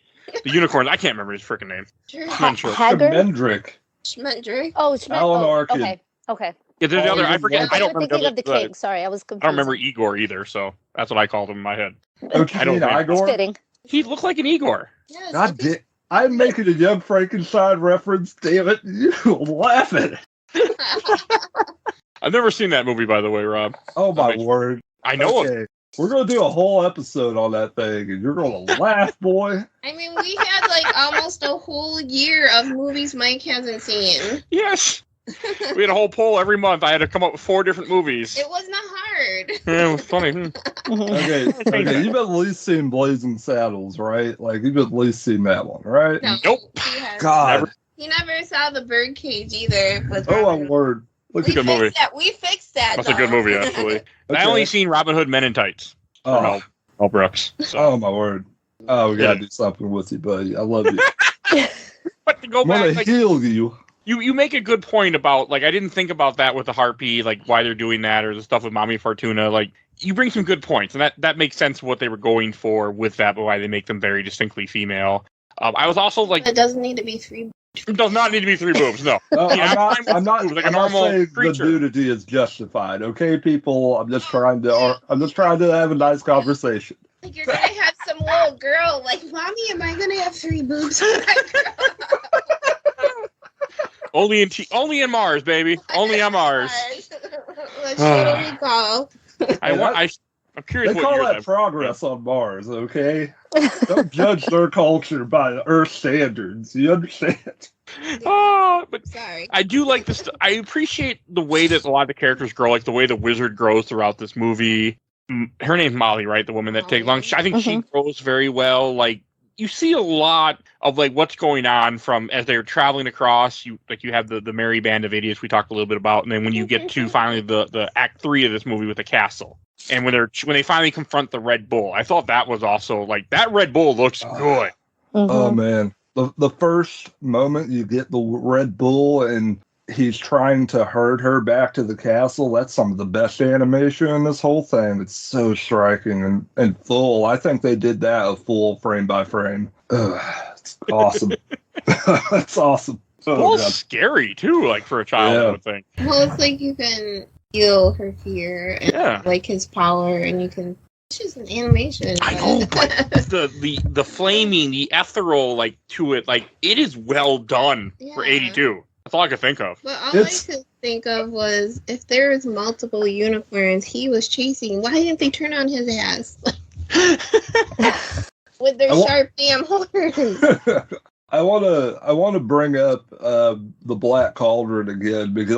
Speaker 2: The unicorn, I can't remember his freaking name.
Speaker 4: Schmendrick.
Speaker 3: Schmendrick.
Speaker 5: Oh, Schmendrick.
Speaker 4: Alan Arkin.
Speaker 5: Okay.
Speaker 2: Yeah, there's the other. I forget. I don't remember.
Speaker 5: Thinking of the king. Sorry, I was confused.
Speaker 2: I don't remember Igor either, so that's what I called him in my head.
Speaker 4: Okay,
Speaker 2: I don't
Speaker 4: Igor.
Speaker 5: Fitting.
Speaker 2: He looked like an Igor.
Speaker 3: Yes.
Speaker 4: God damn. I'm making a Young Frankenstein reference. Damn it. You laughing.
Speaker 2: I've never seen that movie, by the way, Rob.
Speaker 4: Oh, my word.
Speaker 2: I know it.
Speaker 4: We're going to do a whole episode on that thing, and you're going to laugh, boy.
Speaker 3: I mean, we had like almost a whole year of movies Mike hasn't seen.
Speaker 2: Yes. We had a whole poll every month. I had to come up with 4 different movies.
Speaker 3: It was not hard.
Speaker 2: Yeah, it was funny.
Speaker 4: Okay, you've at least seen Blazing Saddles, right? Like, you've at least seen that one, right?
Speaker 3: No,
Speaker 2: Nope.
Speaker 4: God.
Speaker 3: He never saw The Birdcage either.
Speaker 4: Oh, my word.
Speaker 2: That's a good movie.
Speaker 3: We fixed that.
Speaker 2: That's a good movie, actually.
Speaker 4: Okay.
Speaker 2: I only seen Robin Hood Men in Tights. Mel Brooks. So.
Speaker 4: Oh, my word. Oh, we got to do something with you, buddy. I love you.
Speaker 2: But to go back,
Speaker 4: I'm going to heal you.
Speaker 2: You make a good point about, like, I didn't think about that with the harpy, like, why they're doing that, or the stuff with Mommy Fortuna. Like, you bring some good points, and that makes sense what they were going for with that, but why they make them very distinctly female. I was also like...
Speaker 3: It doesn't need to be 3.
Speaker 2: It does not need to be 3 boobs, no.
Speaker 4: I'm not
Speaker 2: like a normal
Speaker 4: saying
Speaker 2: creature.
Speaker 4: the nudity is justified, okay, people? I'm just trying to have a nice conversation.
Speaker 3: Like, you're gonna have some little girl like, Mommy, am I gonna have 3 boobs?
Speaker 2: Only in Mars, baby. Only on Mars.
Speaker 3: Let's totally call.
Speaker 2: I'm curious.
Speaker 4: They call that progress on Mars, okay? Don't judge their culture by Earth standards. You understand?
Speaker 2: But
Speaker 3: sorry.
Speaker 2: I do like this. I appreciate the way that a lot of the characters grow, like the way the wizard grows throughout this movie. Her name's Molly, right? The woman that takes long. I think she grows very well. Like, you see a lot of like what's going on from as they're traveling across. You have the merry band of idiots we talked a little bit about, and then when you get to finally the act 3 of this movie with the castle. And when they finally confront the Red Bull, I thought that was also like that Red Bull looks good.
Speaker 4: Oh man, the first moment you get the Red Bull and he's trying to herd her back to the castle, that's some of the best animation in this whole thing. It's so striking and full. I think they did that a full frame by frame. It's awesome. That's awesome.
Speaker 2: Well,
Speaker 4: Oh, God.
Speaker 2: scary too, like for a child,
Speaker 4: Yeah.
Speaker 2: I would think.
Speaker 3: Well, it's like you can feel her fear and
Speaker 2: Yeah.
Speaker 3: like his power, and you can. It's just an animation.
Speaker 2: I know, but the flaming, the ethereal, like to it, like it is well done for
Speaker 3: Yeah.
Speaker 2: 82. That's all I could think of.
Speaker 3: But all
Speaker 4: It's-
Speaker 3: I could think of was if there was multiple unicorns he was chasing, why didn't they turn on his ass? With their sharp damn horns.
Speaker 4: I want to bring up the Black Cauldron again because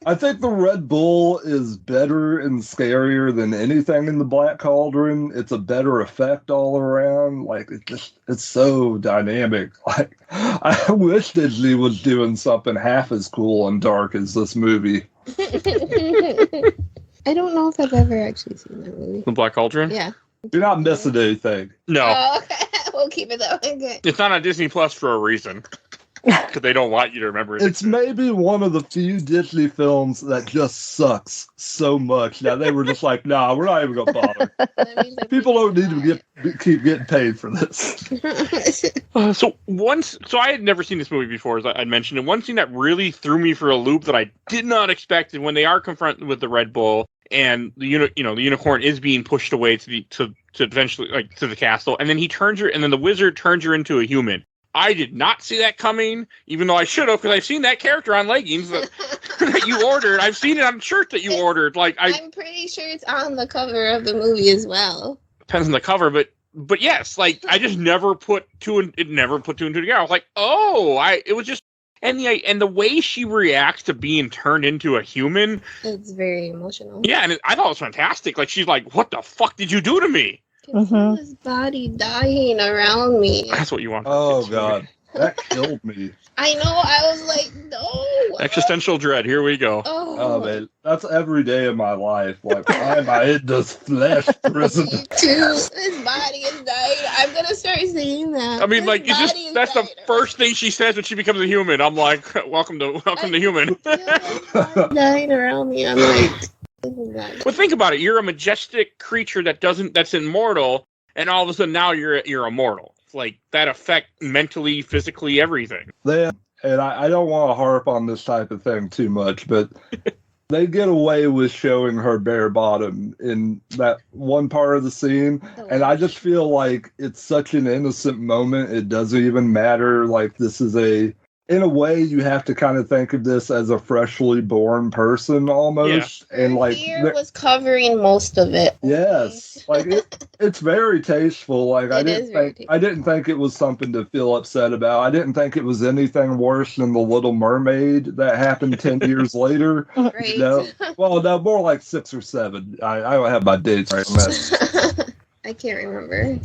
Speaker 4: I think the Red Bull is better and scarier than anything in the Black Cauldron. It's a better effect all around. Like it's so dynamic. Like I wish Disney was doing something half as cool and dark as this movie.
Speaker 3: I don't know if I've ever actually seen that movie.
Speaker 2: The Black Cauldron?
Speaker 3: Yeah.
Speaker 4: You're not missing anything.
Speaker 2: No.
Speaker 3: Oh, okay. We'll keep it that way. Okay.
Speaker 2: It's not on Disney Plus for a reason. Because they don't want you to remember it.
Speaker 4: It's maybe one of the few Disney films that just sucks so much. Now they were just like, nah, we're not even gonna bother.
Speaker 3: That means I'm
Speaker 4: People don't need
Speaker 3: thinking
Speaker 4: to keep getting paid for this.
Speaker 3: about
Speaker 2: So I had never seen this movie before, as I mentioned, and one thing that really threw me for a loop that I did not expect is when they are confronted with the Red Bull and the unicorn is being pushed away to eventually like to the castle, and then and then the wizard turns her into a human. I did not see that coming, even though I should have, because I've seen that character on leggings that you ordered. I've seen it on shirt that you ordered. Like
Speaker 3: I'm pretty sure it's on the cover of the movie as well.
Speaker 2: depends on the cover, but yes, like I just never put two and two together. I was like, it was just and the way she reacts to being turned into a human.
Speaker 3: It's very emotional.
Speaker 2: Yeah, and I thought it was fantastic. Like she's like, "What the fuck did you do to me?"
Speaker 3: I can feel his body dying around me.
Speaker 2: That's what you want.
Speaker 4: Oh God, that killed me.
Speaker 3: I know. I was like, no.
Speaker 2: Existential dread. Here we go.
Speaker 4: Oh man, that's every day of my life. Like, why am I in this flesh prison?
Speaker 3: Me too. His body is dying. I'm gonna start saying that.
Speaker 2: I mean,
Speaker 3: His
Speaker 2: like that's the
Speaker 3: body is
Speaker 2: first thing she says when she becomes a human. I'm like, welcome to human.
Speaker 3: dying. I feel his body dying around me. I'm like, this is not
Speaker 2: But think about it. You're a majestic creature that's immortal, and all of a sudden now you're immortal. It's like that affect mentally, physically, everything.
Speaker 4: And I don't want to harp on this type of thing too much, but they get away with showing her bare bottom in that one part of the scene. And I just feel like it's such an innocent moment. It doesn't even matter. Like this is in a way, you have to kind of think of this as a freshly born person almost.
Speaker 2: Yeah.
Speaker 4: And like,
Speaker 3: hair was covering most of it.
Speaker 4: yes, like it's very tasteful. Like I didn't think it was something to feel upset about. I didn't think it was anything worse than the Little Mermaid that happened 10 years later.
Speaker 3: Right.
Speaker 4: You know? Well, no, more like 6 or 7. I don't have my dates right on that.
Speaker 3: I can't remember.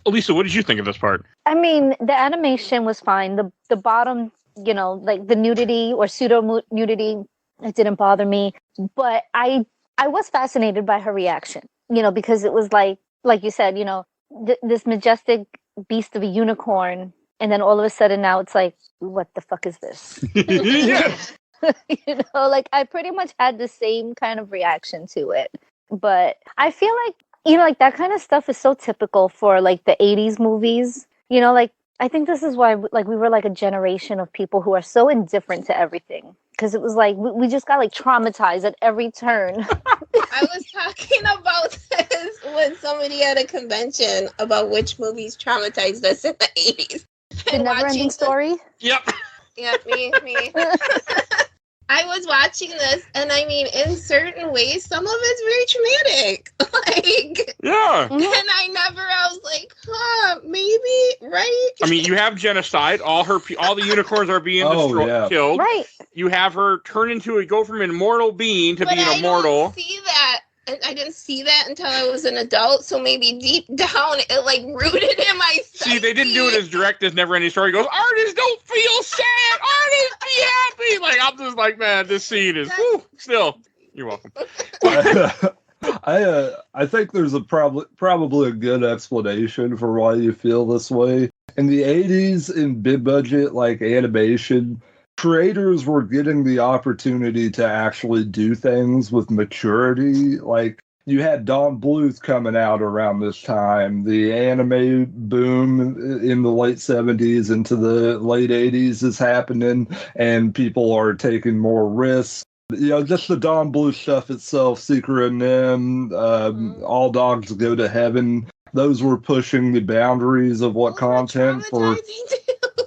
Speaker 2: Elisa, what did you think of this part?
Speaker 5: I mean, the animation was fine. The bottom, like the nudity or pseudo nudity, it didn't bother me. But I was fascinated by her reaction, because it was like you said, this majestic beast of a unicorn, and then all of a sudden now it's like, what the fuck is this?
Speaker 2: Yeah.
Speaker 5: Like I pretty much had the same kind of reaction to it. But I feel like, like that kind of stuff is so typical for like the 80s movies. Like I think this is why like we were like a generation of people who are so indifferent to everything. Because it was like we just got like traumatized at every turn.
Speaker 3: I was talking about this with somebody at a convention about which movies traumatized us in the 80s.
Speaker 5: The Never-Ending Story?
Speaker 2: Yep.
Speaker 3: Yeah, me. I was watching this, and I mean, in certain ways, some of it's very traumatic. Like,
Speaker 2: Yeah.
Speaker 3: and I was like, maybe, right?
Speaker 2: I mean, you have genocide. All the unicorns are being killed.
Speaker 5: Right.
Speaker 2: You have her go from an immortal being to being immortal.
Speaker 3: I didn't see that. I didn't see that until I was an adult, so maybe deep down it like rooted in my psyche.
Speaker 2: See, they didn't do it as direct as Never-Ending Story. He goes, artists don't feel sad. Artists be happy. Like I'm just like, man, this scene is still. You're welcome.
Speaker 4: I think there's probably a good explanation for why you feel this way. In the 80s, in big budget like animation, creators were getting the opportunity to actually do things with maturity. Like you had Don Bluth coming out around this time. The anime boom in the late 70s into the late 80s is happening, and people are taking more risks. Just the Don Bluth stuff itself, Secret NM, All Dogs Go to Heaven, those were pushing the boundaries of what content for.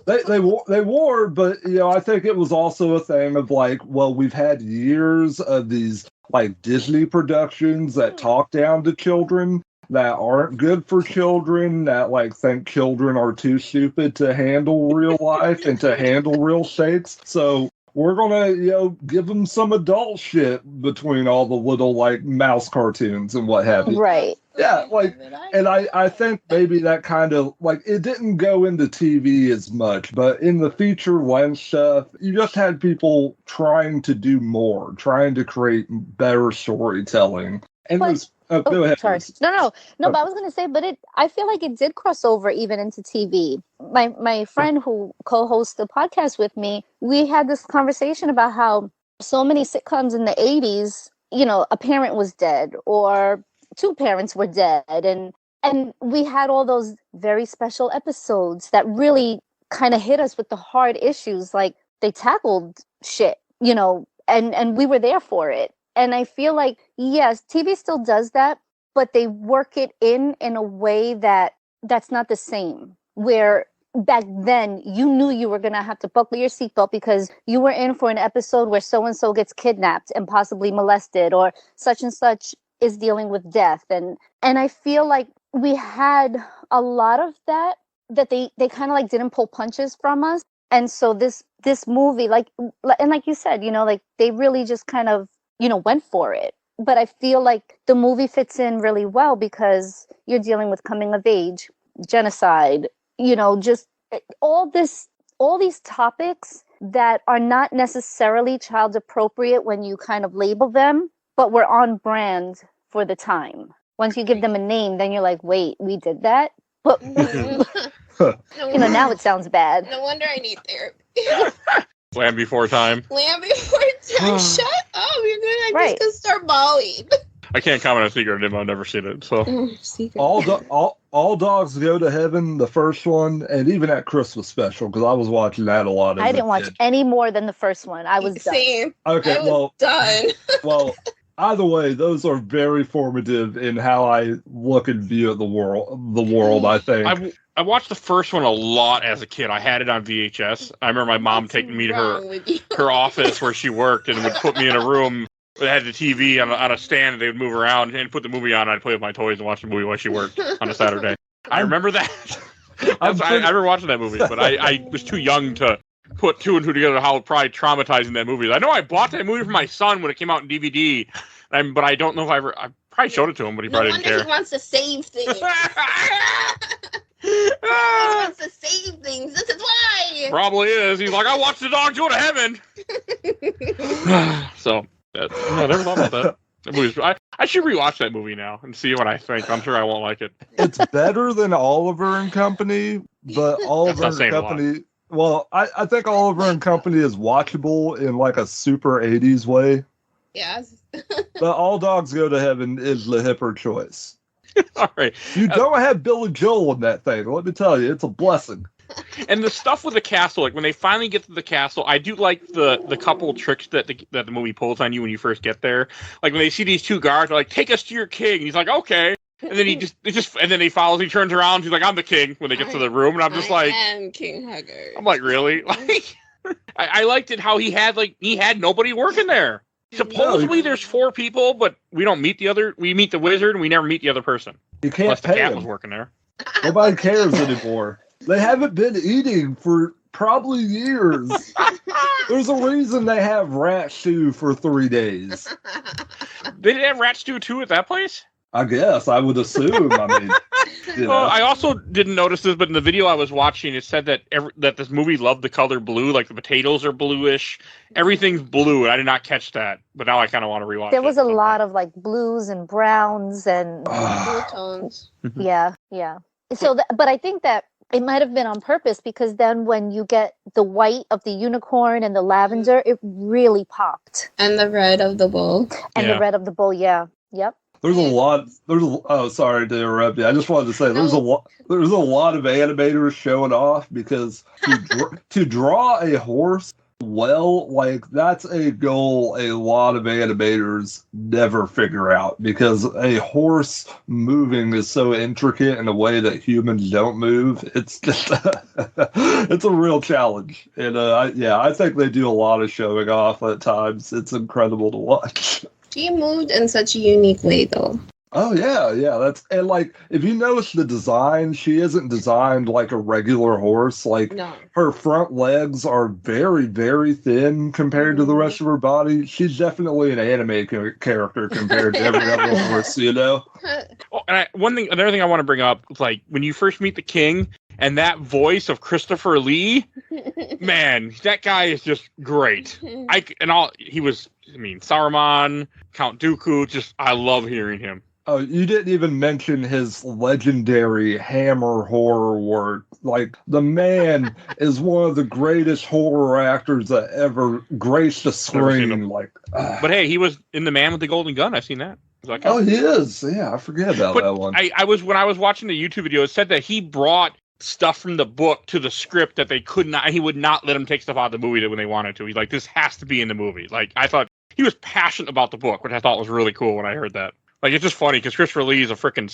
Speaker 4: They were, but I think it was also a thing of like, well, we've had years of these like Disney productions that talk down to children, that aren't good for children, that like think children are too stupid to handle real life and to handle real stakes. So we're gonna, give them some adult shit between all the little like mouse cartoons and what have you.
Speaker 5: Right.
Speaker 4: Yeah, and I think maybe that kind of, like, it didn't go into TV as much, but in the feature length stuff, you just had people trying to do more, trying to create better storytelling. And go ahead.
Speaker 5: Sorry. No, but I was going to say, but I feel like it did cross over even into TV. My friend who co-hosts the podcast with me, we had this conversation about how so many sitcoms in the 80s, a parent was dead or two parents were dead, and we had all those very special episodes that really kind of hit us with the hard issues. Like, they tackled shit, and we were there for it. And I feel like, yes, TV still does that, but they work it in a way that's not the same. Where back then you knew you were going to have to buckle your seatbelt because you were in for an episode where so-and-so gets kidnapped and possibly molested, or such and such is dealing with death. And I feel like we had a lot of that they kind of like didn't pull punches from us. And so this movie, like you said, like they really just kind of, went for it. But I feel like the movie fits in really well because you're dealing with coming of age, genocide, just all these topics that are not necessarily child appropriate when you kind of label them, but were on brand for the time. Once you give them a name, then you're like, wait, we did that? But now it sounds bad.
Speaker 3: No wonder I need therapy.
Speaker 2: Land Before Time.
Speaker 3: Land Before Time. Shut up! You're gonna just gonna start bawling.
Speaker 2: I can't comment on Secret NM. I've never seen it. So
Speaker 4: all Dogs Go to Heaven, the first one, and even that Christmas special, because I was watching that a lot.
Speaker 5: I didn't watch any more than the first one. I was
Speaker 3: done.
Speaker 4: Okay,
Speaker 3: done.
Speaker 4: Well, either way, those are very formative in how I look and view at the world. I think
Speaker 2: I watched the first one a lot as a kid. I had it on VHS. I remember my mom taking me to her office where she worked and would put me in a room that had the TV on a stand, and they would move around and put the movie on. I'd play with my toys and watch the movie while she worked on a Saturday. I remember that. I remember watching that movie, but I was too young to put two and two together how probably traumatizing that movie is. I know I bought that movie for my son when it came out in DVD, but I don't know if I probably showed it to him, but he probably didn't care.
Speaker 3: He wants to save things. He wants to save things. This is why.
Speaker 2: Probably is. He's like, I watched the dog go to heaven. So, I never thought about that. I should rewatch that movie now and see what I think. I'm sure I won't like it.
Speaker 4: It's better than Oliver and Company, but Oliver and Company. Well, I think Oliver and Company is watchable in like a super 80s way.
Speaker 3: Yes.
Speaker 4: But All Dogs Go to Heaven is the hipper choice.
Speaker 2: All right.
Speaker 4: You don't have Billy Joel in that thing. Let me tell you, it's a blessing.
Speaker 2: And the stuff with the castle, like when they finally get to the castle, I do like the couple tricks that the movie pulls on you when you first get there. Like when they see these two guards, they're like, "Take us to your king." And he's like, "Okay." And then and then he follows. He turns around. He's like, "I'm the king." When they get to the room, and I'm just like,
Speaker 3: "I am King Hugger."
Speaker 2: I'm like, really? Like, I liked it how he had nobody working there. Supposedly there's 4 people, but we don't meet the other. We meet the wizard, and we never meet the other person.
Speaker 4: You can't
Speaker 2: Unless
Speaker 4: pay
Speaker 2: the cat
Speaker 4: him.
Speaker 2: was working there.
Speaker 4: Nobody cares anymore. They haven't been eating for probably years. There's a reason they have rat stew for 3 days.
Speaker 2: They didn't have rat stew too at that place?
Speaker 4: I guess. I would assume. I mean,
Speaker 2: Well, I also didn't notice this, but in the video I was watching, it said that that this movie loved the color blue. Like the potatoes are bluish. Everything's blue, and I did not catch that. But now I kind of want to rewatch it.
Speaker 5: There was a lot of like blues and browns and
Speaker 3: blue tones.
Speaker 5: Yeah. So, but I think that it might have been on purpose because then when you get the white of the unicorn and the lavender, it really popped.
Speaker 3: And the red of the bull.
Speaker 5: And the red of the bull, yeah. Yep.
Speaker 4: There's a lot. Oh, sorry to interrupt you. I just wanted to say there's a lot. There's a lot of animators showing off because to draw a horse well, like that's a goal a lot of animators never figure out because a horse moving is so intricate in a way that humans don't move. It's just it's a real challenge, and I think they do a lot of showing off at times. It's incredible to watch.
Speaker 3: She moved in such a unique way, though.
Speaker 4: Oh yeah. That's and like if you notice the design, she isn't designed like a regular horse. Like
Speaker 3: No.
Speaker 4: her front legs are very, very thin compared to the rest of her body. She's definitely an anime character compared to every other horse, you know.
Speaker 2: Oh, and another thing I want to bring up is like when you first meet the king and that voice of Christopher Lee, man, that guy is just great. Saruman, Count Dooku, I love hearing him.
Speaker 4: Oh, you didn't even mention his legendary hammer horror work. Like, the man is one of the greatest horror actors that ever graced the screen.
Speaker 2: But hey, he was in The Man with the Golden Gun. I've seen that.
Speaker 4: Oh, he is. Yeah, I forget about that one.
Speaker 2: When I was watching the YouTube video, it said that he brought stuff from the book to the script that they could not. He would not let them take stuff out of the movie when they wanted to. He's like, this has to be in the movie. Like, I thought he was passionate about the book, which I thought was really cool when I heard that. Like, it's just funny because Christopher Lee is a freaking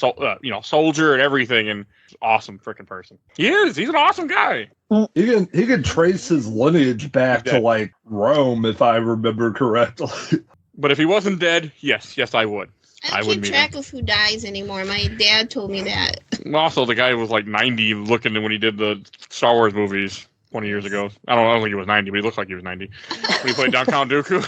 Speaker 2: soldier and everything, and awesome freaking person. He is. He's an awesome guy.
Speaker 4: He can trace his lineage back to like Rome, if I remember correctly.
Speaker 2: But if he wasn't dead, yes, I would.
Speaker 3: I don't keep track of who dies anymore. My dad told me that.
Speaker 2: Also, the guy was like 90 looking when he did the Star Wars movies 20 years ago. I don't think he was 90, but he looked like he was 90. When he played Count Dooku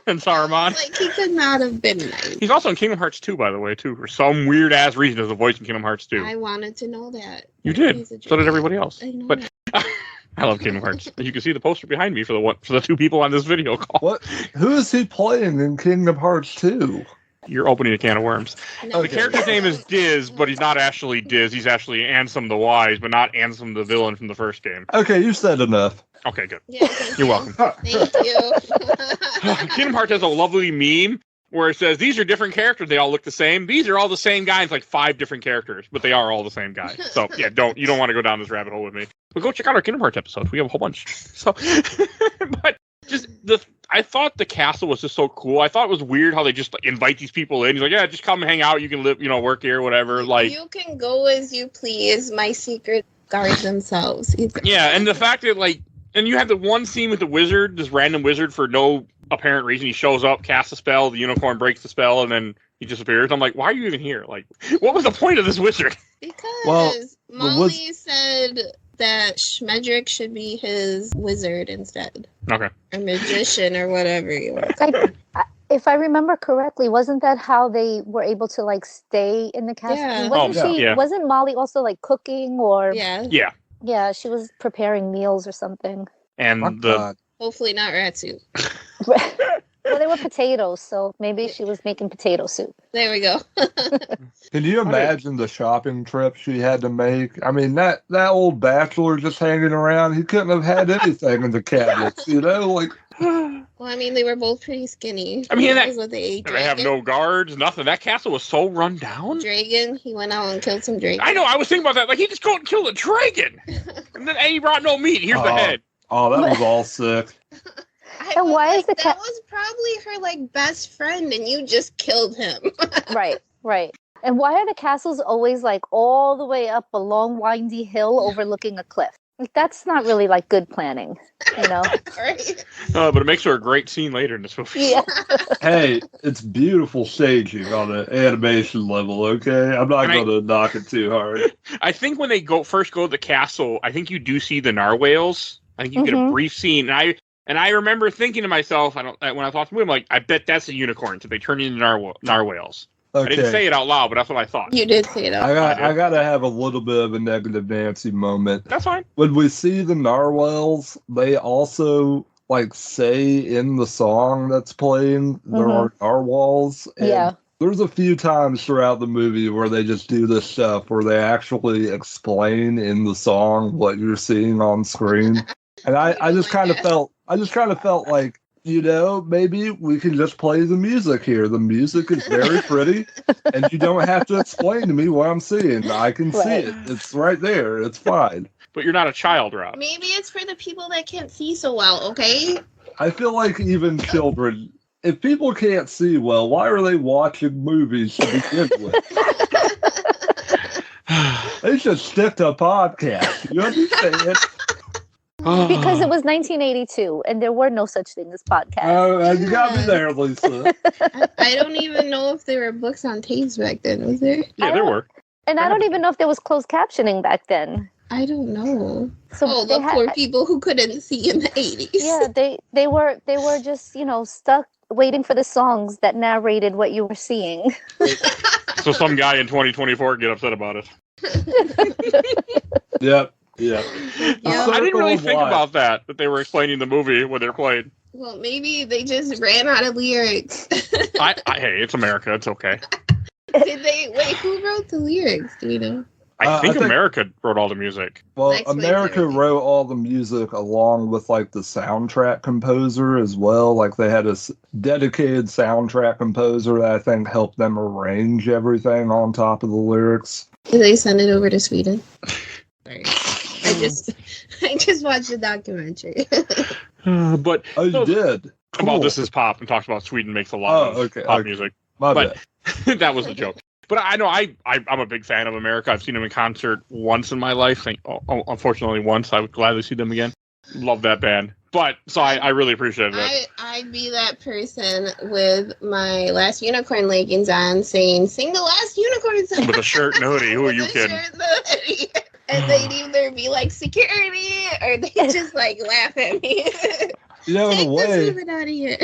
Speaker 2: and Saruman.
Speaker 3: Like, he could not have been 90.
Speaker 2: He's also in Kingdom Hearts 2, by the way, too. For some weird-ass reason, there's a voice in Kingdom Hearts 2.
Speaker 3: I wanted to know that.
Speaker 2: You did. So did everybody else.
Speaker 3: I know.
Speaker 2: But I love Kingdom Hearts. You can see the poster behind me for the two people on this video call.
Speaker 4: What? Who is he playing in Kingdom Hearts 2?
Speaker 2: You're opening a can of worms.
Speaker 3: No.
Speaker 2: The character's name is Diz, but he's not actually Diz. He's actually Ansem the Wise, but not Ansem the villain from the first game.
Speaker 4: Okay, you said enough.
Speaker 2: Okay, good.
Speaker 3: Yeah,
Speaker 2: You're welcome.
Speaker 3: Thank you.
Speaker 2: Kingdom Hearts has a lovely meme where it says, these are different characters. They all look the same. These are all the same guy. It's like 5 different characters, but they are all the same guy. So, yeah, you don't want to go down this rabbit hole with me. But go check out our Kingdom Hearts episodes. We have a whole bunch. So, but I thought the castle was just so cool. I thought it was weird how they just invite these people in. He's like, yeah, just come hang out. You can live, work here, whatever. Like,
Speaker 3: you can go as you please. My secret guards themselves.
Speaker 2: Yeah, and the fact that and you have the one scene with the wizard, this random wizard for no apparent reason. He shows up, casts a spell, the unicorn breaks the spell, and then he disappears. I'm like, why are you even here? Like, what was the point of this wizard?
Speaker 3: Because Molly said that Schmedrick should be his wizard instead.
Speaker 2: Okay.
Speaker 3: Or magician or whatever you want.
Speaker 5: If I remember correctly, wasn't that how they were able to stay in the castle?
Speaker 3: Yeah.
Speaker 5: Wasn't Molly also cooking or?
Speaker 3: Yeah.
Speaker 2: Yeah.
Speaker 5: Yeah, she was preparing meals or something.
Speaker 2: And
Speaker 3: hopefully not rat soup.
Speaker 5: Well, they were potatoes, so maybe she was making potato soup.
Speaker 3: There we go.
Speaker 4: Can you imagine the shopping trip she had to make? I mean, that old bachelor just hanging around, he couldn't have had anything in the cabinets,
Speaker 3: Well, I mean, they were both pretty skinny.
Speaker 2: I mean,
Speaker 3: that was what they ate.
Speaker 2: They have no guards, nothing. That castle was so run down.
Speaker 3: Dragon, he went out and killed some dragon.
Speaker 2: I know, I was thinking about that. Like, he just go and killed a dragon. And he brought no meat. Here's the head.
Speaker 4: Oh, that was all sick.
Speaker 5: And why is
Speaker 3: that was probably her best friend, and you just killed him.
Speaker 5: Right. And why are the castles always all the way up a long windy hill overlooking a cliff? That's not really good planning,
Speaker 3: Right.
Speaker 2: But it makes for a great scene later in this movie.
Speaker 5: Yeah.
Speaker 4: Hey, it's beautiful staging on an animation level, okay? I'm not going to knock it too hard.
Speaker 2: I think when they first go to the castle, I think you do see the narwhals. I think you get a brief scene. And I remember thinking to myself, when I thought the movie, I'm like, I bet that's a unicorn. So they turn into narwhals. Okay. I didn't say it out loud, but that's what I thought.
Speaker 3: You did say it out loud.
Speaker 4: I got to have a little bit of a negative Nancy moment.
Speaker 2: That's fine.
Speaker 4: When we see the narwhals, they also say in the song that's playing, there are narwhals.
Speaker 5: Yeah.
Speaker 4: There's a few times throughout the movie where they just do this stuff where they actually explain in the song what you're seeing on screen. And I just kind of felt like, maybe we can just play the music here. The music is very pretty, and you don't have to explain to me what I'm seeing. I can see it. It's right there. It's fine.
Speaker 2: But you're not a child, Rob.
Speaker 3: Maybe it's for the people that can't see so well, okay?
Speaker 4: I feel like even children, if people can't see well, why are they watching movies to begin with? They should stick to a podcast. You understand?
Speaker 5: Because it was 1982, and there were no such thing as podcasts.
Speaker 4: You got me there, Lisa.
Speaker 3: I don't even know if there were books on tapes back then, was there?
Speaker 2: Yeah, there were.
Speaker 5: And I don't even know if there was closed captioning back then.
Speaker 3: I don't know.
Speaker 5: So
Speaker 3: the poor people who couldn't see in the 80s.
Speaker 5: Yeah, they were just, stuck waiting for the songs that narrated what you were seeing.
Speaker 2: So some guy in 2024 get upset about it.
Speaker 4: Yep. Yeah.
Speaker 2: I didn't really think about that they were explaining the movie when they're playing.
Speaker 3: Well, maybe they just ran out of lyrics.
Speaker 2: Hey, it's America. It's okay.
Speaker 3: Wait, who wrote the lyrics? Do we know?
Speaker 2: I think America wrote all the music.
Speaker 4: Well, America wrote all the music along with like the soundtrack composer as well. Like they had a dedicated soundtrack composer that I think helped them arrange everything on top of the lyrics.
Speaker 3: Did they send it over to Sweden? Sorry. I just watched the documentary.
Speaker 2: But
Speaker 4: you did? Cool.
Speaker 2: About This Is Pop and talks about Sweden makes a lot of pop music.
Speaker 4: But
Speaker 2: that was a joke. But I know I'm a big fan of America. I've seen them in concert once in my life. Unfortunately, once. I would gladly see them again. Love that band. But so I really appreciate it.
Speaker 3: I'd be that person with my Last Unicorn leggings on, saying, "Sing the Last Unicorn song."
Speaker 2: With a shirt and a hoodie. Who are you kidding?
Speaker 3: And they'd either be like security, or they just like laugh at me.
Speaker 4: In a way,
Speaker 3: out of here.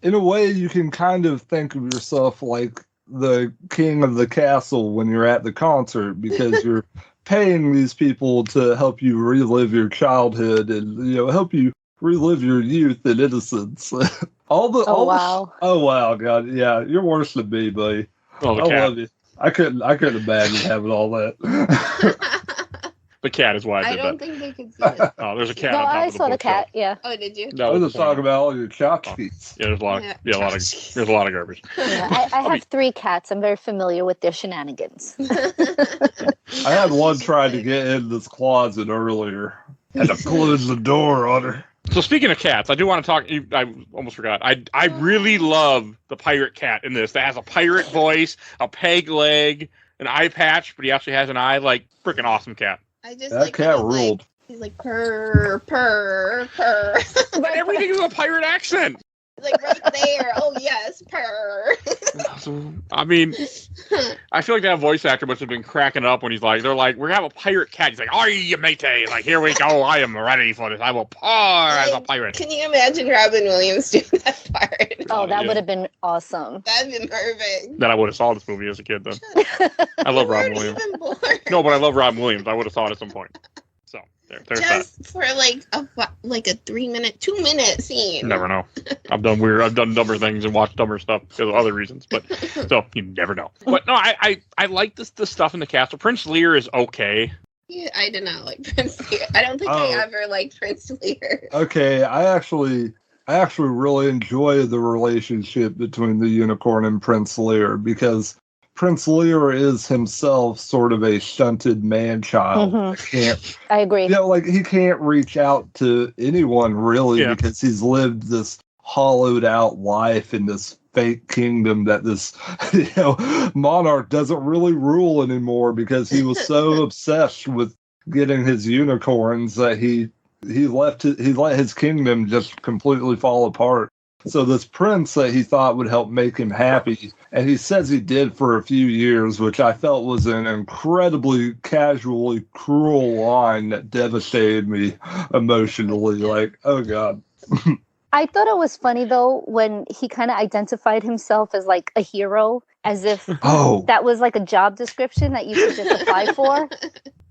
Speaker 4: In a way, you can kind of think of yourself like the king of the castle when you're at the concert, because you're paying these people to help you relive your childhood and help you relive your youth and innocence.
Speaker 5: Wow.
Speaker 4: Oh wow, God, yeah, you're worse than me, buddy. I love you. I couldn't imagine having all that.
Speaker 2: The cat is why I did that.
Speaker 3: I don't think they could see it.
Speaker 2: Oh, there's a cat.
Speaker 5: No,
Speaker 2: on top
Speaker 5: I
Speaker 2: of the
Speaker 5: saw the cat.
Speaker 2: bookshelf.
Speaker 5: Yeah.
Speaker 3: Oh, did you?
Speaker 4: I was just talking about all your tchotchkes.
Speaker 2: Yeah, there's a lot. There's a lot of garbage.
Speaker 5: Yeah, I have 3 cats. I'm very familiar with their shenanigans.
Speaker 4: I had one trying to get in this closet earlier. Had to close the door on her.
Speaker 2: So speaking of cats, I do want to talk. I almost forgot. I really love the pirate cat in this. That has a pirate voice, a peg leg, an eye patch, but he actually has an eye. Like freaking awesome cat.
Speaker 4: That cat ruled.
Speaker 3: He's like purr, purr, purr.
Speaker 2: But everything is a pirate accent.
Speaker 3: Like right there. Oh yes, purr.
Speaker 2: I mean, I feel like that voice actor must have been cracking up when they're like, we have a pirate cat. He's like, are you matey? Like, here we go. I am ready for this. I will purr as a pirate.
Speaker 3: Can you imagine Robin Williams doing that part?
Speaker 5: Oh, that would have been awesome.
Speaker 3: That'd been perfect.
Speaker 2: Then I would have saw this movie as a kid. Then I love Robin Williams. No, but I love Robin Williams. I would have saw it at some point. So there's
Speaker 3: just
Speaker 2: that.
Speaker 3: For like a 2-minute scene.
Speaker 2: Never know. I've done dumber things and watched dumber stuff because of other reasons. But so you never know. But no, I like this stuff in the castle. Prince Lear is okay.
Speaker 3: Yeah, I did not like Prince Lear. I don't think I ever liked Prince Lear.
Speaker 4: Okay, I actually really enjoy the relationship between the unicorn and Prince Lear, because Prince Lear is himself sort of a stunted man-child.
Speaker 5: I agree.
Speaker 4: He can't reach out to anyone really, because he's lived this hollowed-out life in this fake kingdom that this monarch doesn't really rule anymore, because he was so obsessed with getting his unicorns that he let his kingdom just completely fall apart. So this prince that he thought would help make him happy, and he says he did for a few years, which I felt was an incredibly casually cruel line that devastated me emotionally. Like, oh God.
Speaker 5: I thought it was funny, though, when he kind of identified himself as like a hero, as if that was like a job description that you could just apply for.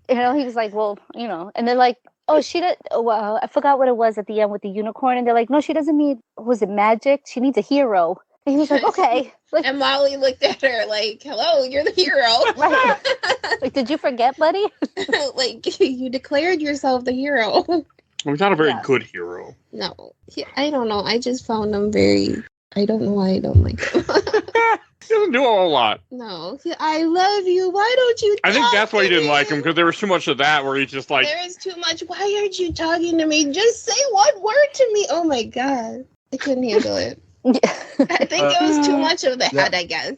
Speaker 5: He was like, well, and they're like, oh, I forgot what it was at the end with the unicorn. And they're like, no, she doesn't need, was it magic? She needs a hero. And he was like, okay. Like,
Speaker 3: and Molly looked at her like, hello, you're the hero.
Speaker 5: Right. Like, did you forget, buddy?
Speaker 3: Like, you declared yourself the hero.
Speaker 2: Well, he's not a very
Speaker 5: Yes.
Speaker 2: good hero.
Speaker 3: No, I don't know. I just found him very. I don't know why I don't like him.
Speaker 2: He doesn't do a whole lot.
Speaker 3: No, I love you. Why don't you?
Speaker 2: I think
Speaker 3: talk
Speaker 2: that's why you
Speaker 3: to
Speaker 2: didn't
Speaker 3: me?
Speaker 2: like him, because there was too much of that where he's just like,
Speaker 3: There is too much. Why aren't you talking to me? Just say one word to me. Oh my god, I couldn't handle it. I think it was too much of that.
Speaker 4: Yeah.
Speaker 3: I guess.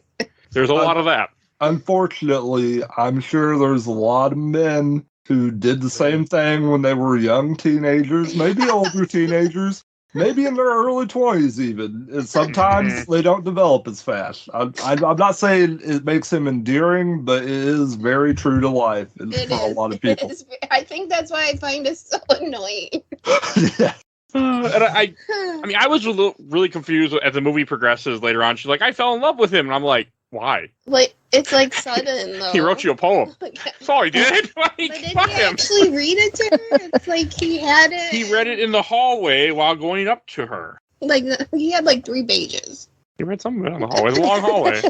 Speaker 2: there's a lot of that.
Speaker 4: Unfortunately, I'm sure there's a lot of men who did the same thing when they were young teenagers, maybe older teenagers, maybe in their early 20s even. And sometimes they don't develop as fast. I'm not saying it makes him endearing, but it is very true to life for a lot of people.
Speaker 3: I think that's why I find it so annoying.
Speaker 4: Yeah.
Speaker 2: And I mean, I was really confused as the movie progresses later on. She's like, I fell in love with him. And I'm like, why?
Speaker 3: Like, it's like sudden though.
Speaker 2: He wrote you a poem.
Speaker 3: Like,
Speaker 2: That's all he did. Like,
Speaker 3: but did
Speaker 2: fuck
Speaker 3: he
Speaker 2: him.
Speaker 3: actually read it to her? It's like he had it.
Speaker 2: He read it in the hallway while going up to her.
Speaker 3: Like he had like 3 pages.
Speaker 2: He read some of it in the hallway. It's a long hallway.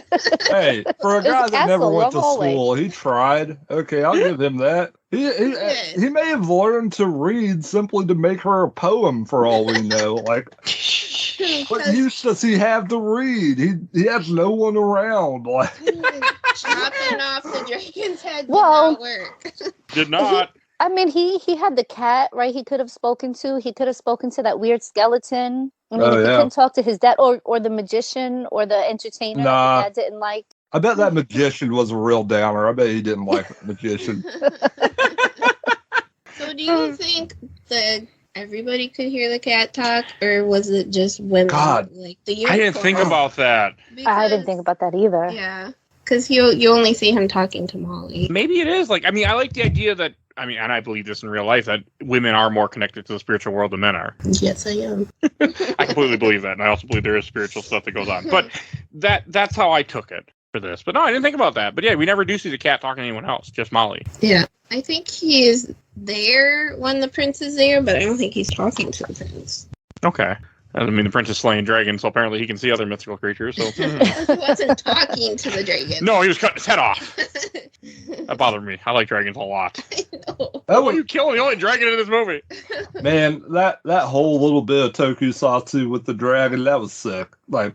Speaker 4: Hey, for a
Speaker 5: It's a
Speaker 4: guy that never
Speaker 5: castle,
Speaker 4: went to
Speaker 5: long hallway.
Speaker 4: school, he tried. Okay, I'll give him that. He may have learned to read simply to make her a poem, for all we know. Like, what use does he have to read? He has no one around. Like,
Speaker 3: Chopping off the dragon's head did
Speaker 5: Well-
Speaker 3: not work.
Speaker 2: Did not.
Speaker 5: I mean, he had the cat, right? He could have spoken to. He could have spoken to that weird skeleton. I mean,
Speaker 4: Oh,
Speaker 5: if he
Speaker 4: yeah.
Speaker 5: couldn't talk to his dad or the magician or the entertainer
Speaker 4: Nah.
Speaker 5: that the dad didn't like.
Speaker 4: I bet that magician was a real downer. I bet he didn't like the magician.
Speaker 3: So do you think that everybody could hear the cat talk, or was it just women?
Speaker 4: God.
Speaker 3: Like the
Speaker 2: I didn't think
Speaker 3: unicorn?
Speaker 2: about that.
Speaker 5: I didn't think about that either.
Speaker 3: Yeah, because you only see him talking to Molly.
Speaker 2: Maybe it is. Like, I mean, I like the idea that, I mean, and I believe this in real life, that women are more connected to the spiritual world than men are.
Speaker 3: Yes, I am.
Speaker 2: I completely believe that. And I also believe there is spiritual stuff that goes on. But that's how I took it for this. But no, I didn't think about that. But yeah, we never do see the cat talking to anyone else, just Molly.
Speaker 3: Yeah, I think he is there when the prince is there, but I don't think he's talking to the prince.
Speaker 2: Okay. I mean, the prince is slaying dragons, so apparently he can see other mythical creatures. So
Speaker 3: He wasn't talking to the dragon.
Speaker 2: no, he was cutting his head off. That bothered me. I like dragons a lot.
Speaker 3: I know.
Speaker 2: Oh, you killing the only dragon in this movie?
Speaker 4: Man, that whole little bit of tokusatsu with the dragon, that was sick. Like,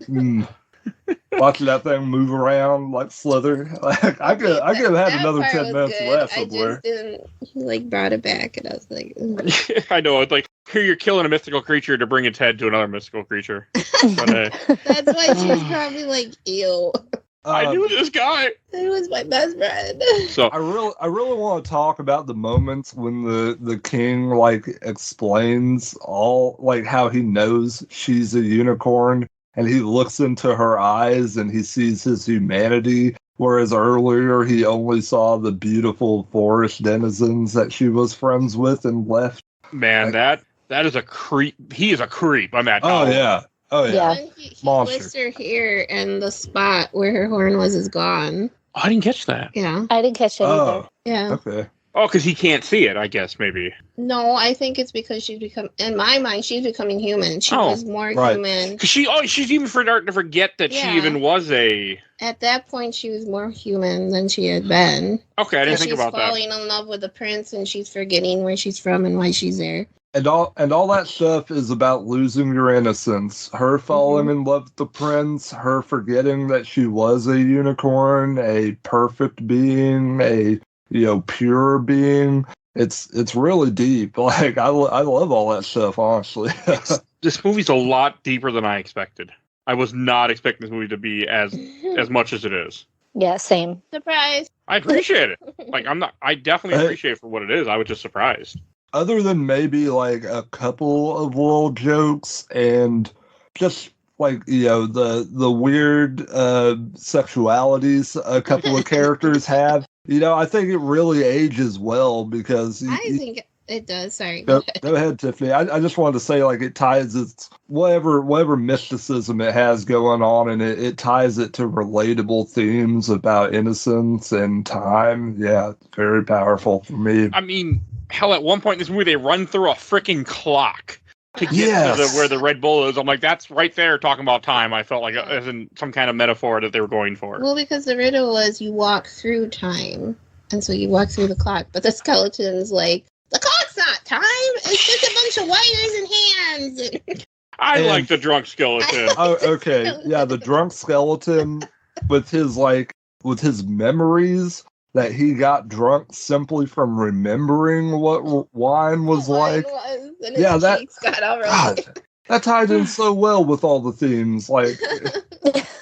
Speaker 4: watching that thing move around like Slither. Like, I could have had
Speaker 3: That
Speaker 4: another
Speaker 3: part
Speaker 4: 10
Speaker 3: was
Speaker 4: minutes
Speaker 3: good.
Speaker 4: left
Speaker 3: I
Speaker 4: somewhere.
Speaker 3: just didn't. He like brought it back, and I was like, "Ugh."
Speaker 2: I know. It's like, here you're killing a mystical creature to bring its head to another mystical creature. But hey,
Speaker 3: That's why she's probably like, ew.
Speaker 2: I knew this guy.
Speaker 3: He was my best friend.
Speaker 2: So
Speaker 4: I really want to talk about the moments when the king like explains all like how he knows she's a unicorn, and he looks into her eyes and he sees his humanity, whereas earlier he only saw the beautiful forest denizens that she was friends with and left.
Speaker 2: man, that is a creep. He is a creep. I'm at.
Speaker 4: Oh yeah.
Speaker 5: Yeah.
Speaker 3: And he
Speaker 4: Monster.
Speaker 3: lifts her hair, and the spot where her horn was is gone.
Speaker 2: Oh, I didn't catch that.
Speaker 3: Yeah.
Speaker 5: I didn't catch it either.
Speaker 4: Oh,
Speaker 3: Yeah.
Speaker 4: okay.
Speaker 2: Oh, because he can't see it. I guess maybe.
Speaker 3: No, I think it's because she's become, in my mind, she's becoming human. She
Speaker 2: Oh,
Speaker 3: was more
Speaker 4: right.
Speaker 3: human.
Speaker 2: Because she's even starting to forget that she
Speaker 3: Yeah.
Speaker 2: even was a.
Speaker 3: At that point, she was more human than she had been.
Speaker 2: Okay, I didn't
Speaker 3: And
Speaker 2: think
Speaker 3: she's
Speaker 2: about that.
Speaker 3: falling in love with the prince, and she's forgetting where she's from and why she's there.
Speaker 4: And all that stuff is about losing your innocence. Her falling in love with the prince, her forgetting that she was a unicorn, a perfect being, a pure being. It's really deep. Like I love all that stuff, honestly.
Speaker 2: This movie's a lot deeper than I expected. I was not expecting this movie to be as much as it is.
Speaker 5: Yeah, same.
Speaker 3: Surprise!
Speaker 2: I appreciate it. Like I definitely appreciate it for what it is. I was just surprised.
Speaker 4: Other than maybe like a couple of little jokes and just like the weird sexualities a couple of characters have, I think it really ages well because
Speaker 3: I think it does. Sorry.
Speaker 4: Go ahead, Tiffany. I just wanted to say, like, it ties its whatever mysticism it has going on, and it ties it to relatable themes about innocence and time. Yeah, it's very powerful for me.
Speaker 2: I mean, hell, at one point in this movie, they run through a freaking clock to get to where the Red Bull is. I'm like, that's right there talking about time. I felt like as in some kind of metaphor that they were going for.
Speaker 3: Well, because the riddle was you walk through time, and so you walk through the clock, but the skeleton's like, the clock's not time. It's just a bunch of wires and hands.
Speaker 2: I like the drunk skeleton.
Speaker 4: Oh, okay. Yeah, the drunk skeleton with his memories that he got drunk simply from remembering what wine was like.
Speaker 3: And his cheeks got all red.
Speaker 4: God, that tied in so well with all the themes. Like,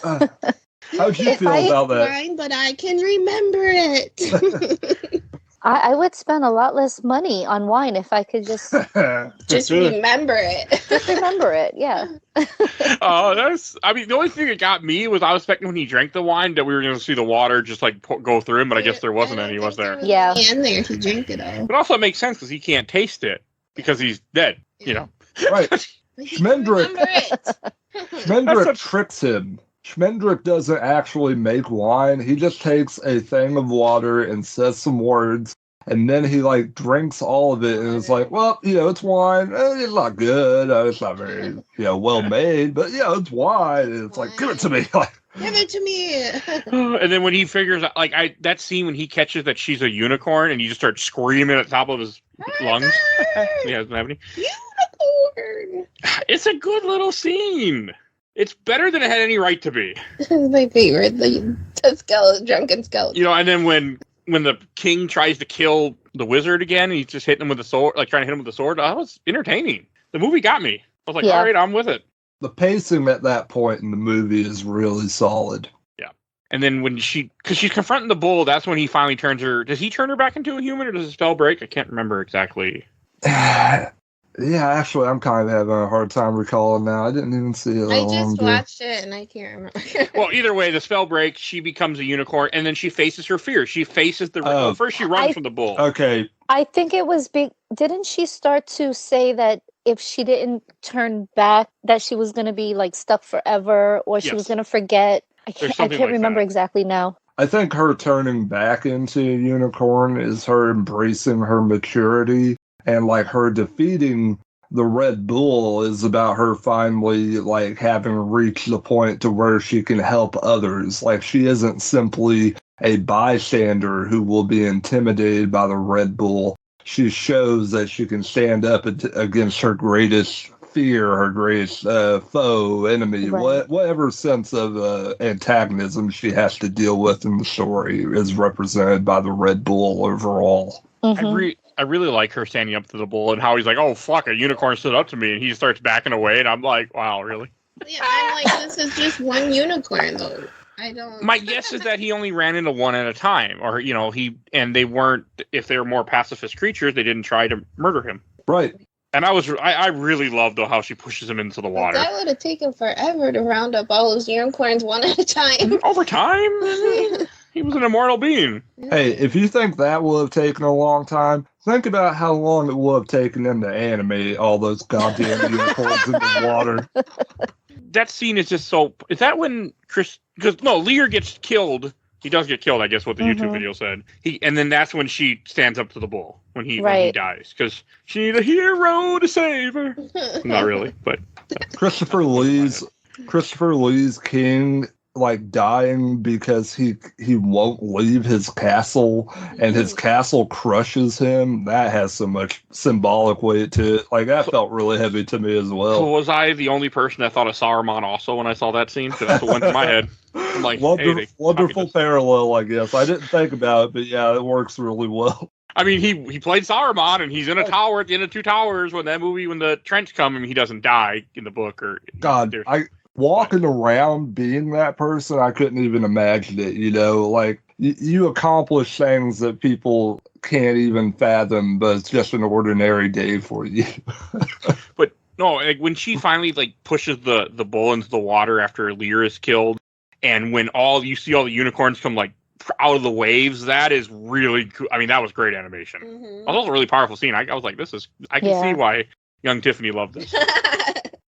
Speaker 4: how'd you feel about that?
Speaker 3: Wine, but I can remember it.
Speaker 5: I would spend a lot less money on wine if I could just
Speaker 3: remember it.
Speaker 5: just remember it. Yeah.
Speaker 2: The only thing that got me was I was expecting when he drank the wine that we were going to see the water just like go through him, but I guess there wasn't any, was there?
Speaker 5: Yeah.
Speaker 3: And there to drink it all.
Speaker 2: But also it makes sense because he can't taste it because he's dead, you know.
Speaker 4: Right. Schmendrick tricks him. Schmendrick doesn't actually make wine. He just takes a thing of water and says some words, and then he like drinks all of it, and it's like, well, it's wine. It's not good. It's not very, well made, but it's wine. And it's like, give it to me. Like,
Speaker 3: give it to me.
Speaker 2: And then when he figures out, like that scene when he catches that she's a unicorn, and he just starts screaming at the top of his lungs. He doesn't have any.
Speaker 3: Unicorn.
Speaker 2: It's a good little scene. It's better than it had any right to be.
Speaker 3: This is my favorite, the drunken skeleton.
Speaker 2: And then when the king tries to kill the wizard again, he's just hitting him with the sword, like trying to hit him with the sword. That was entertaining. The movie got me. I was like, all right, I'm with it.
Speaker 4: The pacing at that point in the movie is really solid.
Speaker 2: Yeah. And then when because she's confronting the bull, that's when he finally turns her. Does he turn her back into a human or does the spell break? I can't remember exactly.
Speaker 4: Yeah, actually, I'm kind of having a hard time recalling now. I didn't even see it.
Speaker 3: I just watched it and I can't remember.
Speaker 2: Well, either way, the spell breaks. She becomes a unicorn, and then she faces her fear. She faces the. First, she runs from the bull.
Speaker 4: Okay.
Speaker 5: I think it was big. Didn't she start to say that if she didn't turn back, that she was going to be like stuck forever, or she was going to forget? I can't remember exactly now.
Speaker 4: I think her turning back into a unicorn is her embracing her maturity. And, like, her defeating the Red Bull is about her finally, like, having reached the point to where she can help others. Like, she isn't simply a bystander who will be intimidated by the Red Bull. She shows that she can stand up against her greatest fear, her greatest foe, enemy, whatever sense of antagonism she has to deal with in the story is represented by the Red Bull overall.
Speaker 5: Mm-hmm.
Speaker 2: I really like her standing up to the bull and how he's like, oh, fuck, a unicorn stood up to me. And he starts backing away. And I'm like, wow, really?
Speaker 3: Yeah, I'm like, this is just one unicorn, though. I don't.
Speaker 2: My guess is that he only ran into one at a time. Or, and they weren't, if they were more pacifist creatures, they didn't try to murder him.
Speaker 4: Right.
Speaker 2: And I really love, though, how she pushes him into the water.
Speaker 3: That would have taken forever to round up all those unicorns one at a time.
Speaker 2: Over time? He was an immortal being.
Speaker 4: Hey, if you think that will have taken a long time, think about how long it would have taken them to animate all those goddamn unicorns in the water.
Speaker 2: That scene is just so... Is that when Lear gets killed. He does get killed, I guess, what the YouTube video said. And then that's when she stands up to the bull, when he dies. Because she needs a hero to save her. Not really, but...
Speaker 4: Christopher Lee's king... like dying because he won't leave his castle and his castle crushes him. That has so much symbolic weight to it. Like, that felt really heavy to me as well.
Speaker 2: So was I the only person that thought of Saruman also when I saw that scene? Because that's what went through my head. I'm like,
Speaker 4: wonderful parallel, I guess. I didn't think about it, but yeah, it works really well.
Speaker 2: I mean, he played Saruman, and he's in a tower at the end of Two Towers when the trench come, and he doesn't die in the book.
Speaker 4: Walking around being that person, I couldn't even imagine it, like you accomplish things that people can't even fathom, but it's just an ordinary day for you.
Speaker 2: But no, like when she finally like pushes the bull into the water after Lear is killed, and when you see all the unicorns come like out of the waves, that is really cool. I mean, that was great animation. Mm-hmm. That was a really powerful scene. I was like, I can see why young Tiffany loved this.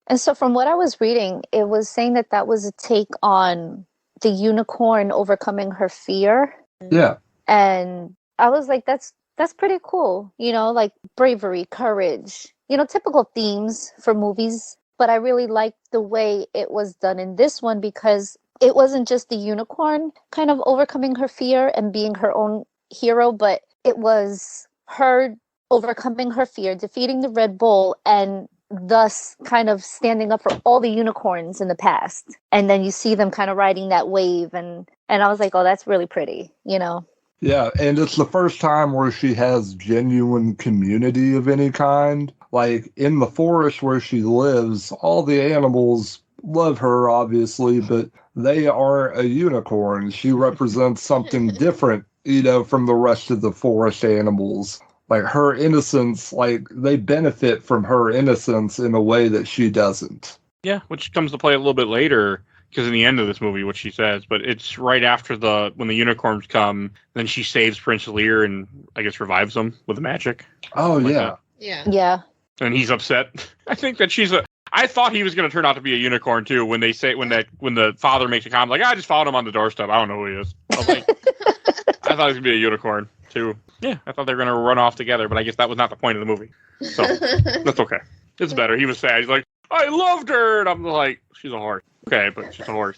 Speaker 5: And so from what I was reading, it was saying that was a take on the unicorn overcoming her fear.
Speaker 4: Yeah.
Speaker 5: And I was like, that's pretty cool. Like bravery, courage, typical themes for movies. But I really liked the way it was done in this one because it wasn't just the unicorn kind of overcoming her fear and being her own hero, but it was her overcoming her fear, defeating the Red Bull, and thus kind of standing up for all the unicorns in the past. And then you see them kind of riding that wave, and I was like, oh, that's really pretty, you know?
Speaker 4: Yeah, and it's the first time where she has genuine community of any kind. Like, in the forest where she lives, all the animals love her, obviously, but they are a unicorn. She represents something different, you know, from the rest of the forest animals. Like, her innocence, like, they benefit from her innocence in a way that she doesn't.
Speaker 2: Yeah, which comes to play a little bit later, because in the end of this movie, what she says, but it's right after when the unicorns come, then she saves Prince Lear and I guess revives him with magic.
Speaker 4: Oh,
Speaker 2: like
Speaker 4: yeah.
Speaker 2: that.
Speaker 5: Yeah.
Speaker 2: And he's upset. I think that I thought he was going to turn out to be a unicorn too. When they say when the father makes a comment like, I just followed him on the doorstep. I don't know who he is. I was like, I thought he was going to be a unicorn too. Yeah, I thought they were going to run off together, but I guess that was not the point of the movie. So that's okay. It's better. He was sad. He's like, I loved her, and I'm like, she's a horse. Okay, but she's a horse.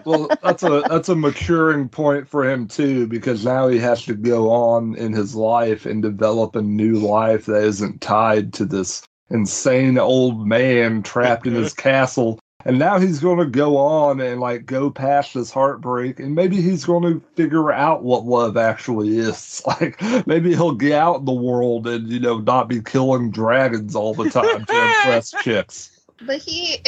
Speaker 4: Well, that's a maturing point for him too, because now he has to go on in his life and develop a new life that isn't tied to this insane old man trapped in his castle. And now he's going to go on and like go past this heartbreak, and maybe he's going to figure out what love actually is. Like, maybe he'll get out in the world and, you know, not be killing dragons all the time to impress chicks.
Speaker 3: But he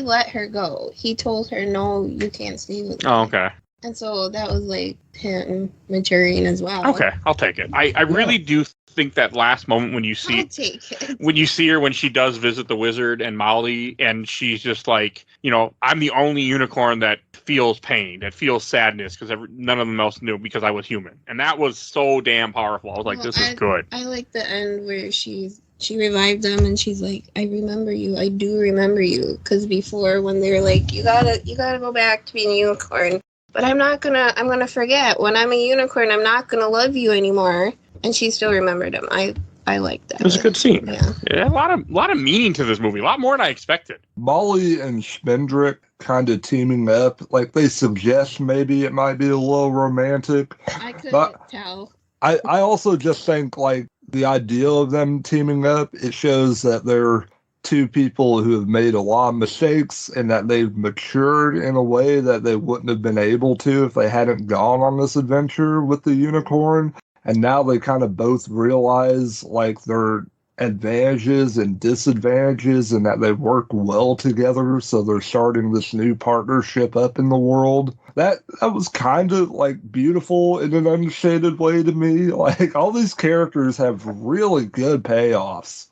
Speaker 3: let her go. He told her, no, you can't stay with me.
Speaker 2: Oh, okay.
Speaker 3: And so that was like him maturing as well.
Speaker 2: Okay, I'll take it. I really do think that last moment when you see
Speaker 3: I'll take it.
Speaker 2: when you see her when she does visit the wizard and Molly, and she's just like, you know, I'm the only unicorn that feels pain, that feels sadness, because none of them else knew because I was human, and that was so damn powerful. I was like, this is good.
Speaker 3: I like the end where she revived them and she's like, I remember you. I do remember you. Because before, when they were like, you gotta go back to being a unicorn. But I'm gonna forget. When I'm a unicorn, I'm not gonna love you anymore. And she still remembered him. I like that.
Speaker 2: It was a good scene.
Speaker 3: Yeah.
Speaker 2: A lot of meaning to this movie. A lot more than I expected.
Speaker 4: Molly and Schmendrick kind of teaming up, like they suggest maybe it might be a little romantic.
Speaker 3: I couldn't tell.
Speaker 4: I also just think like the idea of them teaming up, it shows that they're two people who have made a lot of mistakes and that they've matured in a way that they wouldn't have been able to if they hadn't gone on this adventure with the unicorn. And now they kind of both realize like their advantages and disadvantages and that they work well together. So they're starting this new partnership up in the world. That was kind of like beautiful in an understated way to me. Like all these characters have really good payoffs.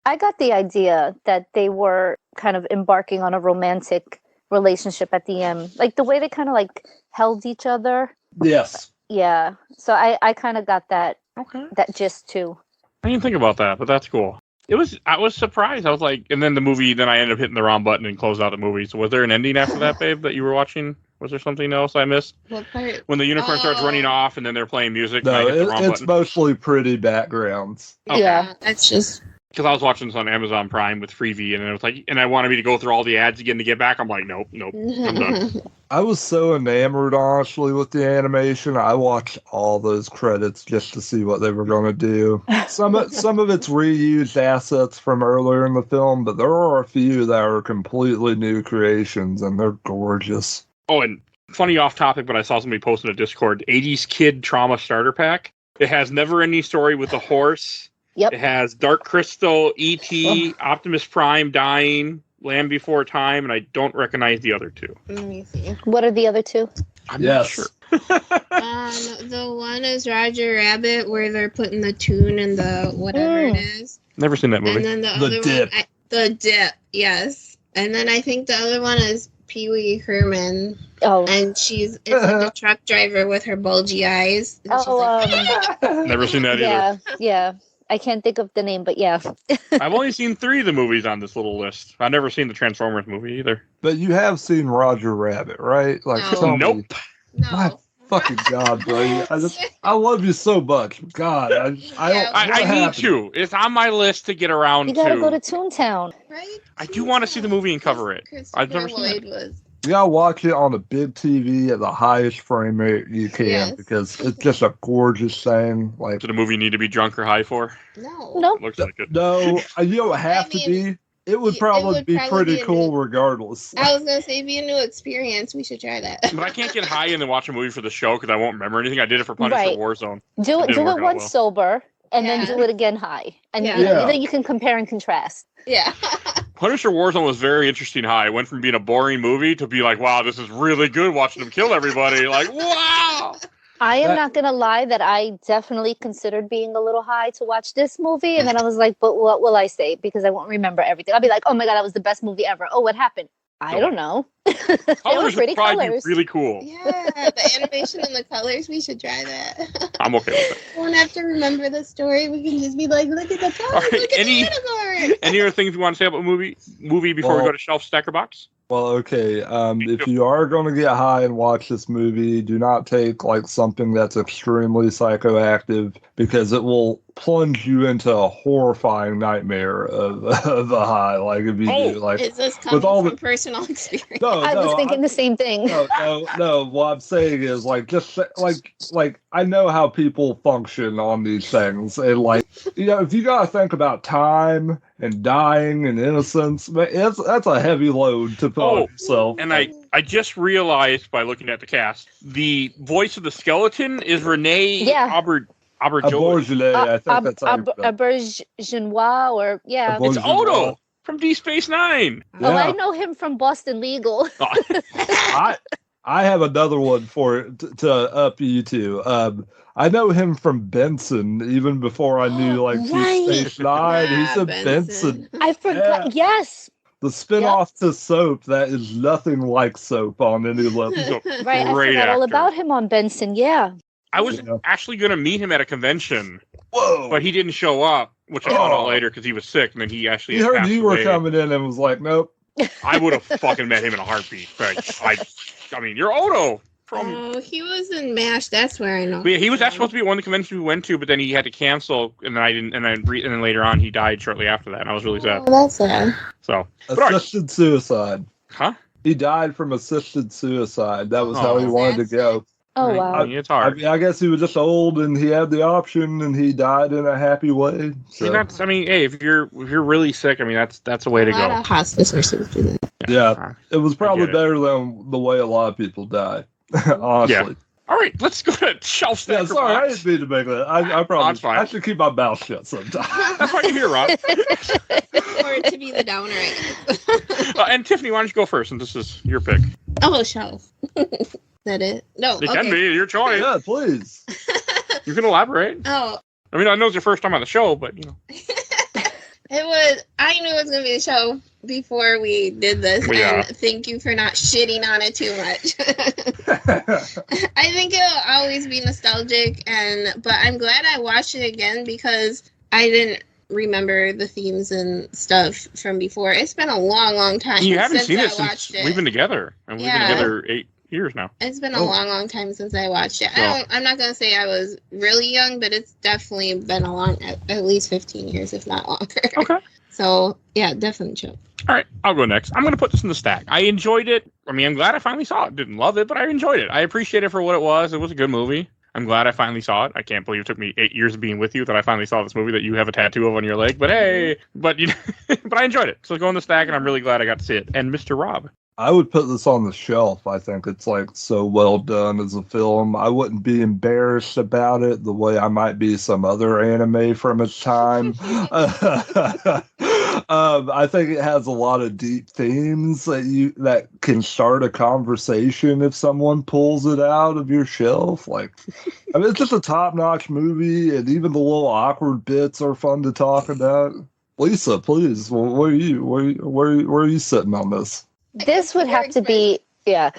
Speaker 5: I got the idea that they were kind of embarking on a romantic relationship at the end. Like the way they kind of like held each other.
Speaker 4: Yes.
Speaker 5: Yeah. So I kind of got that that gist too.
Speaker 2: I didn't think about that, but that's cool. I was surprised. I was like, and then I ended up hitting the wrong button and closed out the movie. So was there an ending after that, babe, that you were watching? Was there something else I missed?
Speaker 3: What part?
Speaker 2: When the unicorn starts running off and then they're playing music.
Speaker 4: No,
Speaker 2: and I hit the wrong
Speaker 4: it's
Speaker 2: button.
Speaker 4: mostly pretty backgrounds.
Speaker 2: Okay.
Speaker 5: Yeah.
Speaker 3: That's just...
Speaker 2: Because I was watching this on Amazon Prime with Freevee, and it was like, and I wanted me to go through all the ads again to get back. I'm like, nope, I'm done.
Speaker 4: I was so enamored, honestly, with the animation. I watched all those credits just to see what they were going to do. Some of it's reused assets from earlier in the film, but there are a few that are completely new creations, and they're gorgeous.
Speaker 2: Oh, and funny off topic, but I saw somebody post in a Discord, 80s Kid Trauma Starter Pack. It has Never Ending Story with the horse.
Speaker 5: Yep.
Speaker 2: It has Dark Crystal, E.T., Optimus Prime dying, Land Before Time, and I don't recognize the other two.
Speaker 3: Let me see.
Speaker 5: What are the other two?
Speaker 2: I'm not sure.
Speaker 3: The one is Roger Rabbit, where they're putting the tune in the whatever it is.
Speaker 2: Never seen that movie.
Speaker 3: And then the other
Speaker 4: Dip.
Speaker 3: one, the Dip, yes. And then I think the other one is Pee Wee Herman.
Speaker 5: Oh.
Speaker 3: And it's like a truck driver with her bulgy eyes. And she's like,
Speaker 2: Never seen that either.
Speaker 5: Yeah. I can't think of the name, but yeah.
Speaker 2: I've only seen 3 of the movies on this little list. I've never seen the Transformers movie either.
Speaker 4: But you have seen Roger Rabbit, right? Like,
Speaker 3: No.
Speaker 4: tell me.
Speaker 2: Nope.
Speaker 4: My
Speaker 3: no.
Speaker 4: fucking God, buddy. I love you so much. God, I
Speaker 2: need to. It's on my list to get around
Speaker 5: You gotta
Speaker 2: to.
Speaker 5: go to Toontown.
Speaker 3: Right?
Speaker 2: I do want to see the movie and cover it.
Speaker 3: Christopher
Speaker 2: I've never seen
Speaker 3: Lloyd
Speaker 2: it.
Speaker 3: was
Speaker 4: You gotta watch it on a big TV at the highest frame rate you can
Speaker 3: Yes.
Speaker 4: because it's just a gorgeous thing. Like,
Speaker 2: Did a movie need to be drunk or high for?
Speaker 3: No.
Speaker 5: Nope.
Speaker 2: Looks like it.
Speaker 4: no, you don't have
Speaker 3: I mean,
Speaker 4: to be. It would
Speaker 3: it
Speaker 4: probably
Speaker 3: would
Speaker 4: be
Speaker 3: probably
Speaker 4: pretty
Speaker 3: be a
Speaker 4: cool
Speaker 3: new-
Speaker 4: regardless.
Speaker 3: I was gonna say, be a new experience. We should try that.
Speaker 2: But I can't get high and then watch a movie for the show because I won't remember anything. I did it for Punisher
Speaker 5: Right.
Speaker 2: Warzone.
Speaker 5: Do
Speaker 2: It
Speaker 5: it
Speaker 2: didn't work out
Speaker 5: once
Speaker 2: well.
Speaker 5: sober, and then
Speaker 3: Yeah.
Speaker 5: do it again high, and
Speaker 3: Yeah.
Speaker 4: Yeah.
Speaker 5: then you can compare and contrast.
Speaker 3: Yeah.
Speaker 2: Punisher Warzone was very interesting high. It went from being a boring movie to be like, wow, this is really good watching them kill everybody. Like, wow.
Speaker 5: I am
Speaker 4: That-
Speaker 5: not gonna lie that I definitely considered being a little high to watch this movie, and then I was like, but what will I say? Because I won't remember everything. I'll be like, oh my god, that was the best movie ever. Oh, what happened? I don't know. They were
Speaker 2: Colors
Speaker 5: pretty
Speaker 2: would probably
Speaker 5: colors.
Speaker 2: be really cool.
Speaker 3: Yeah. The animation and the colors. We should try that.
Speaker 2: I'm okay with it.
Speaker 3: We won't have to remember the story. We can just be like, look at the colors.
Speaker 2: All right,
Speaker 3: Look at
Speaker 2: any-
Speaker 3: the unicorn.
Speaker 2: Any other things you want to say about the movie before we
Speaker 4: Well-
Speaker 2: go to Shelf Stacker Box?
Speaker 4: Well, okay. If you are going to get high and watch this movie, do not take like something that's extremely psychoactive because it will plunge you into a horrifying nightmare of a high. Like if you do, like
Speaker 3: Is this coming
Speaker 4: all
Speaker 3: from
Speaker 4: the-
Speaker 3: personal experience?
Speaker 4: no,
Speaker 5: I was thinking the same thing.
Speaker 4: no. What I'm saying is like just like I know how people function on these things, and like if you gotta think about time and dying and innocence, that's a heavy load to put on yourself.
Speaker 2: And I just realized by looking at the cast, the voice of the skeleton is Renee
Speaker 5: Yeah.
Speaker 2: Auberjonois.
Speaker 4: Aborigine, I think that's how you pronounce it.
Speaker 5: Auberginois, or yeah.
Speaker 4: Aborigine.
Speaker 2: It's Odo from D Space Nine.
Speaker 5: Oh,
Speaker 4: Yeah.
Speaker 5: I know him from Boston Legal.
Speaker 4: I have another one for to up you two. I know him from Benson even before I knew like
Speaker 5: Right.
Speaker 4: Deep Space Nine.
Speaker 3: Yeah,
Speaker 4: He's a Benson.
Speaker 5: I forgot. Yes,
Speaker 4: The spin-off to Soap that is nothing like Soap on any level.
Speaker 2: He's a
Speaker 5: right. I
Speaker 2: great
Speaker 5: forgot all
Speaker 2: actor.
Speaker 5: about him on Benson. Yeah.
Speaker 2: I was
Speaker 4: Yeah.
Speaker 2: actually going to meet him at a convention,
Speaker 4: Whoa!
Speaker 2: but he didn't show up, which I found out
Speaker 4: Oh.
Speaker 2: later because he was sick, and then he actually
Speaker 4: He
Speaker 2: had
Speaker 4: heard
Speaker 2: passed
Speaker 4: you were
Speaker 2: away.
Speaker 4: coming in and was like, nope.
Speaker 2: I would have fucking met him in a heartbeat. But I mean, you're Odo from.
Speaker 3: Oh, he was in MASH. That's where I know.
Speaker 2: But yeah, he was
Speaker 3: him
Speaker 2: actually supposed to be at one of the conventions we went to, but then he had to cancel, and then I didn't, and then later on he died shortly after that, and I was really sad.
Speaker 3: Oh, that's sad.
Speaker 2: So, but all right.
Speaker 4: Assisted suicide.
Speaker 2: Huh?
Speaker 4: He died from assisted suicide. That was how he
Speaker 2: Oh.
Speaker 4: wanted to go.
Speaker 5: Oh
Speaker 2: Right.
Speaker 5: wow.
Speaker 2: I mean, it's
Speaker 4: I
Speaker 2: hard.
Speaker 4: mean, I guess he was just old and he had the option and he died in a happy way. So,
Speaker 2: I mean, hey, if you're really sick, I mean, that's a way to
Speaker 3: A lot
Speaker 2: go.
Speaker 3: of hospice nurses do that.
Speaker 4: yeah, it was probably
Speaker 2: get it.
Speaker 4: better than the way a lot of people die. Honestly.
Speaker 2: All right, let's go to Shelf
Speaker 4: Yeah,
Speaker 2: Stacker
Speaker 4: sorry, I
Speaker 2: Box.
Speaker 4: didn't mean to make that. I probably
Speaker 2: that's fine.
Speaker 4: I should keep my mouth shut sometimes.
Speaker 2: That's why you're here, Rob.
Speaker 3: Or to be the downer, I guess.
Speaker 2: And Tiffany, why don't you go first, since this is your pick?
Speaker 3: Oh, shelf. Is that it? No.
Speaker 2: It can be your choice.
Speaker 4: Yeah, please.
Speaker 2: You can elaborate.
Speaker 3: Oh,
Speaker 2: I mean, I know it's your first time on the show, but you know.
Speaker 3: it was. I knew it was gonna be a show before we did this,
Speaker 2: Yeah.
Speaker 3: and thank you for not shitting on it too much. I think it'll always be nostalgic, but I'm glad I watched it again because I didn't remember the themes and stuff from before. It's been a long, long time.
Speaker 2: You haven't
Speaker 3: since
Speaker 2: seen
Speaker 3: I
Speaker 2: it since
Speaker 3: watched it.
Speaker 2: we've been together, and we've
Speaker 3: Yeah.
Speaker 2: been together 8 years now.
Speaker 3: It's been a
Speaker 4: Oh.
Speaker 3: long, long time since I watched it.
Speaker 2: So-
Speaker 3: I'm not gonna say I was really young, but it's definitely been at least 15 years, if not longer.
Speaker 2: Okay.
Speaker 3: So yeah, definitely show.
Speaker 2: All right, I'll go next. I'm going to put this in the stack. I enjoyed it. I mean, I'm glad I finally saw it. Didn't love it, but I enjoyed it. I appreciate it for what it was. It was a good movie. I'm glad I finally saw it. I can't believe it took me 8 years of being with you that I finally saw this movie that you have a tattoo of on your leg. But hey, but I enjoyed it. So go in the stack, and I'm really glad I got to see it. And Mr. Rob.
Speaker 4: I would put this on the shelf. I think it's like so well done as a film. I wouldn't be embarrassed about it the way I might be some other anime from its time. I think it has a lot of deep themes that can start a conversation if someone pulls it out of your shelf. Like, I mean, it's just a top-notch movie, and even the little awkward bits are fun to talk about. Lisa, please, where are you sitting on this?
Speaker 5: This would have to be a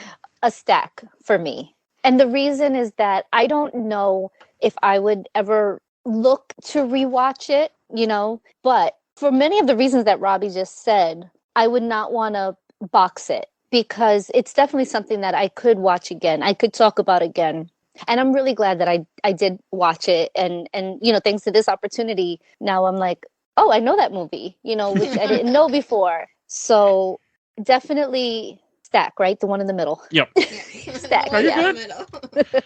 Speaker 5: stack for me. And the reason is that I don't know if I would ever look to rewatch it, but for many of the reasons that Robbie just said, I would not want to box it because it's definitely something that I could watch again. I could talk about again. And I'm really glad that I did watch it. And thanks to this opportunity, now I'm like, oh, I know that movie, which I didn't know before. So definitely Stack, right? The one in the middle.
Speaker 2: Yep.
Speaker 5: Stack.
Speaker 2: Are you
Speaker 5: Yeah.
Speaker 2: good?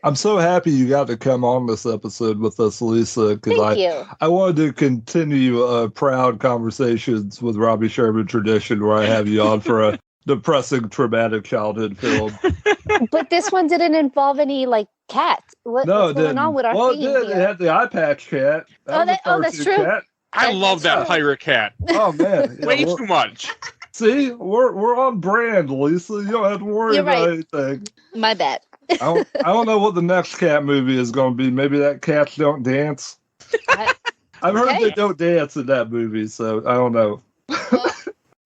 Speaker 4: I'm so happy you got to come on this episode with us, Lisa, because
Speaker 5: Thank you.
Speaker 4: I wanted to continue proud conversations with Robbie Sherman tradition where I have you on for a depressing, traumatic childhood film.
Speaker 5: But this one didn't involve any like cats. What's going on with our theme
Speaker 4: it
Speaker 5: here?
Speaker 4: had the eye patch cat.
Speaker 5: Oh,
Speaker 4: was a
Speaker 5: that's
Speaker 4: cartoon
Speaker 5: true.
Speaker 4: Cat.
Speaker 2: I love that
Speaker 5: true.
Speaker 2: pirate cat.
Speaker 4: Oh man, yeah,
Speaker 2: Way too much.
Speaker 4: see, we're on brand, Lisa. You don't have to worry
Speaker 5: You're
Speaker 4: about
Speaker 5: right.
Speaker 4: anything.
Speaker 5: My bad.
Speaker 4: I don't know what the next cat movie is going to be. Maybe that Cats Don't Dance. I've heard
Speaker 5: Okay.
Speaker 4: they don't dance in that movie, so I don't know.
Speaker 3: Well,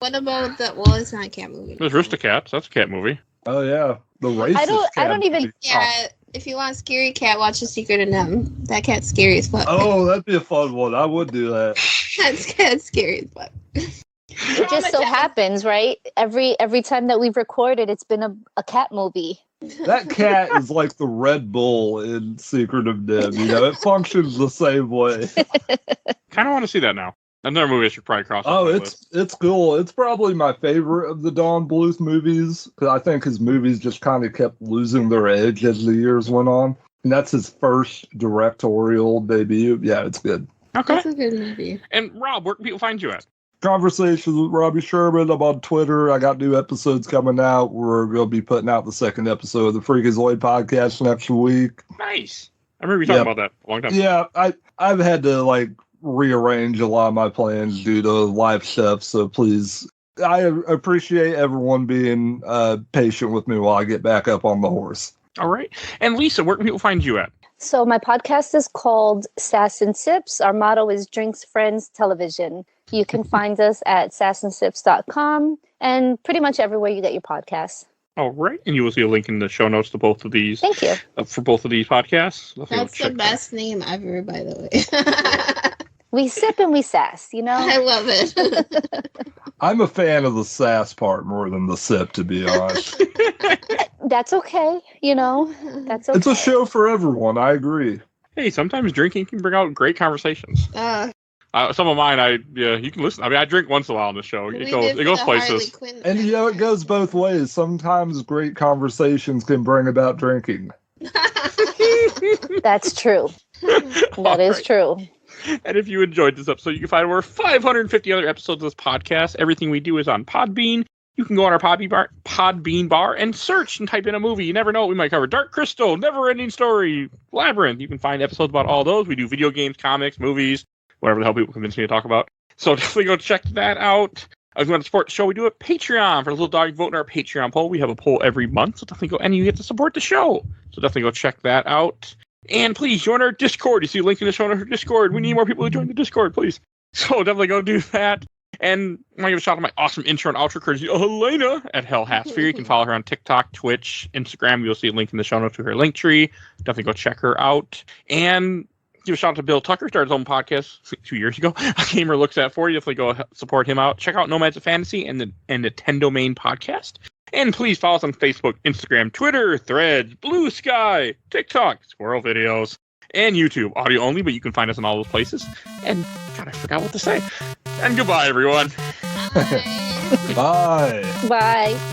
Speaker 3: what about the? Well, it's not a cat movie.
Speaker 2: There's Aristocats. That's a cat movie.
Speaker 4: Oh yeah, the racist.
Speaker 5: I don't
Speaker 4: cat
Speaker 5: even-
Speaker 4: movie.
Speaker 3: Yeah, if you want a scary cat, watch The Secret of Them. That cat's scary as fuck.
Speaker 4: Oh, that'd be a fun one. I would do that.
Speaker 3: That cat's scary as fuck.
Speaker 5: It just so happens, right? Every time that we've recorded, it's been a cat movie.
Speaker 4: That cat is like the Red Bull in Secret of Them. You know, it functions the same way.
Speaker 2: Kind of want to see that now. Another movie I should probably cross.
Speaker 4: Oh,
Speaker 2: off my list.
Speaker 4: it's cool. It's probably my favorite of the Don Bluth movies because I think his movies just kind of kept losing their edge as the years went on. And that's his first directorial debut. Yeah, it's good.
Speaker 2: Okay.
Speaker 3: That's a good movie.
Speaker 2: And Rob, where can people find you at?
Speaker 4: Conversations with Robbie Sherman. I'm on Twitter. I got new episodes coming out. We're going to be putting out the second episode of the Freakazoid podcast next week.
Speaker 2: Nice. I remember you talking about that a long time.
Speaker 4: Yeah, I've had to like rearrange a lot of my plans due to life stuff. So please, I appreciate everyone being patient with me while I get back up on the horse.
Speaker 2: All right. And Lisa, where can people find you at?
Speaker 5: So my podcast is called Sass and Sips. Our motto is Drinks, Friends, Television. You can find us at sassandsips.com and pretty much everywhere you get your podcasts.
Speaker 2: All right. And you will see a link in the show notes to both of these.
Speaker 5: Thank you.
Speaker 2: For both of these podcasts.
Speaker 3: That's the best name ever, by the way.
Speaker 5: We sip and we sass, you know?
Speaker 3: I love it.
Speaker 4: I'm a fan of the sass part more than the sip, to be honest.
Speaker 5: That's okay, you know? That's okay.
Speaker 4: It's a show for everyone. I agree.
Speaker 2: Hey, sometimes drinking can bring out great conversations. Some of mine, you can listen. I mean, I drink once in a while on the show. It goes places.
Speaker 4: And you know, it goes both ways. Sometimes great conversations can bring about drinking.
Speaker 5: That's true. That is true.
Speaker 2: And if you enjoyed this episode, you can find over 550 other episodes of this podcast. Everything we do is on Podbean. You can go on our Podbean bar and search and type in a movie. You never know what we might cover. Dark Crystal, Never Ending Story, Labyrinth. You can find episodes about all those. We do video games, comics, movies, whatever the hell people convince me to talk about. So definitely go check that out. If you want to support the show, we do a Patreon. For a little dog vote in our Patreon poll. We have a poll every month. So definitely go, and you get to support the show. So definitely go check that out. And please join our Discord. You see a link in the show notes for Discord. We need more people to join the Discord, please. So definitely go do that. And I want to give a shout out to my awesome intro and outro courtesy of Helena at Hell Hatsphere. You can follow her on TikTok, Twitch, Instagram. You'll see a link in the show notes to her link tree. Definitely go check her out. And give a shout out to Bill Tucker, started his own podcast 2 years ago. A Gamer Looks At 40. Definitely go support him out. Check out Nomads of Fantasy and the Nintendo Main podcast. And please follow us on Facebook, Instagram, Twitter, Threads, Blue Sky, TikTok, Squirrel Videos, and YouTube. Audio only, but you can find us in all those places. And, God, I forgot what to say. And goodbye, everyone.
Speaker 3: Bye.
Speaker 4: Bye.
Speaker 5: Bye.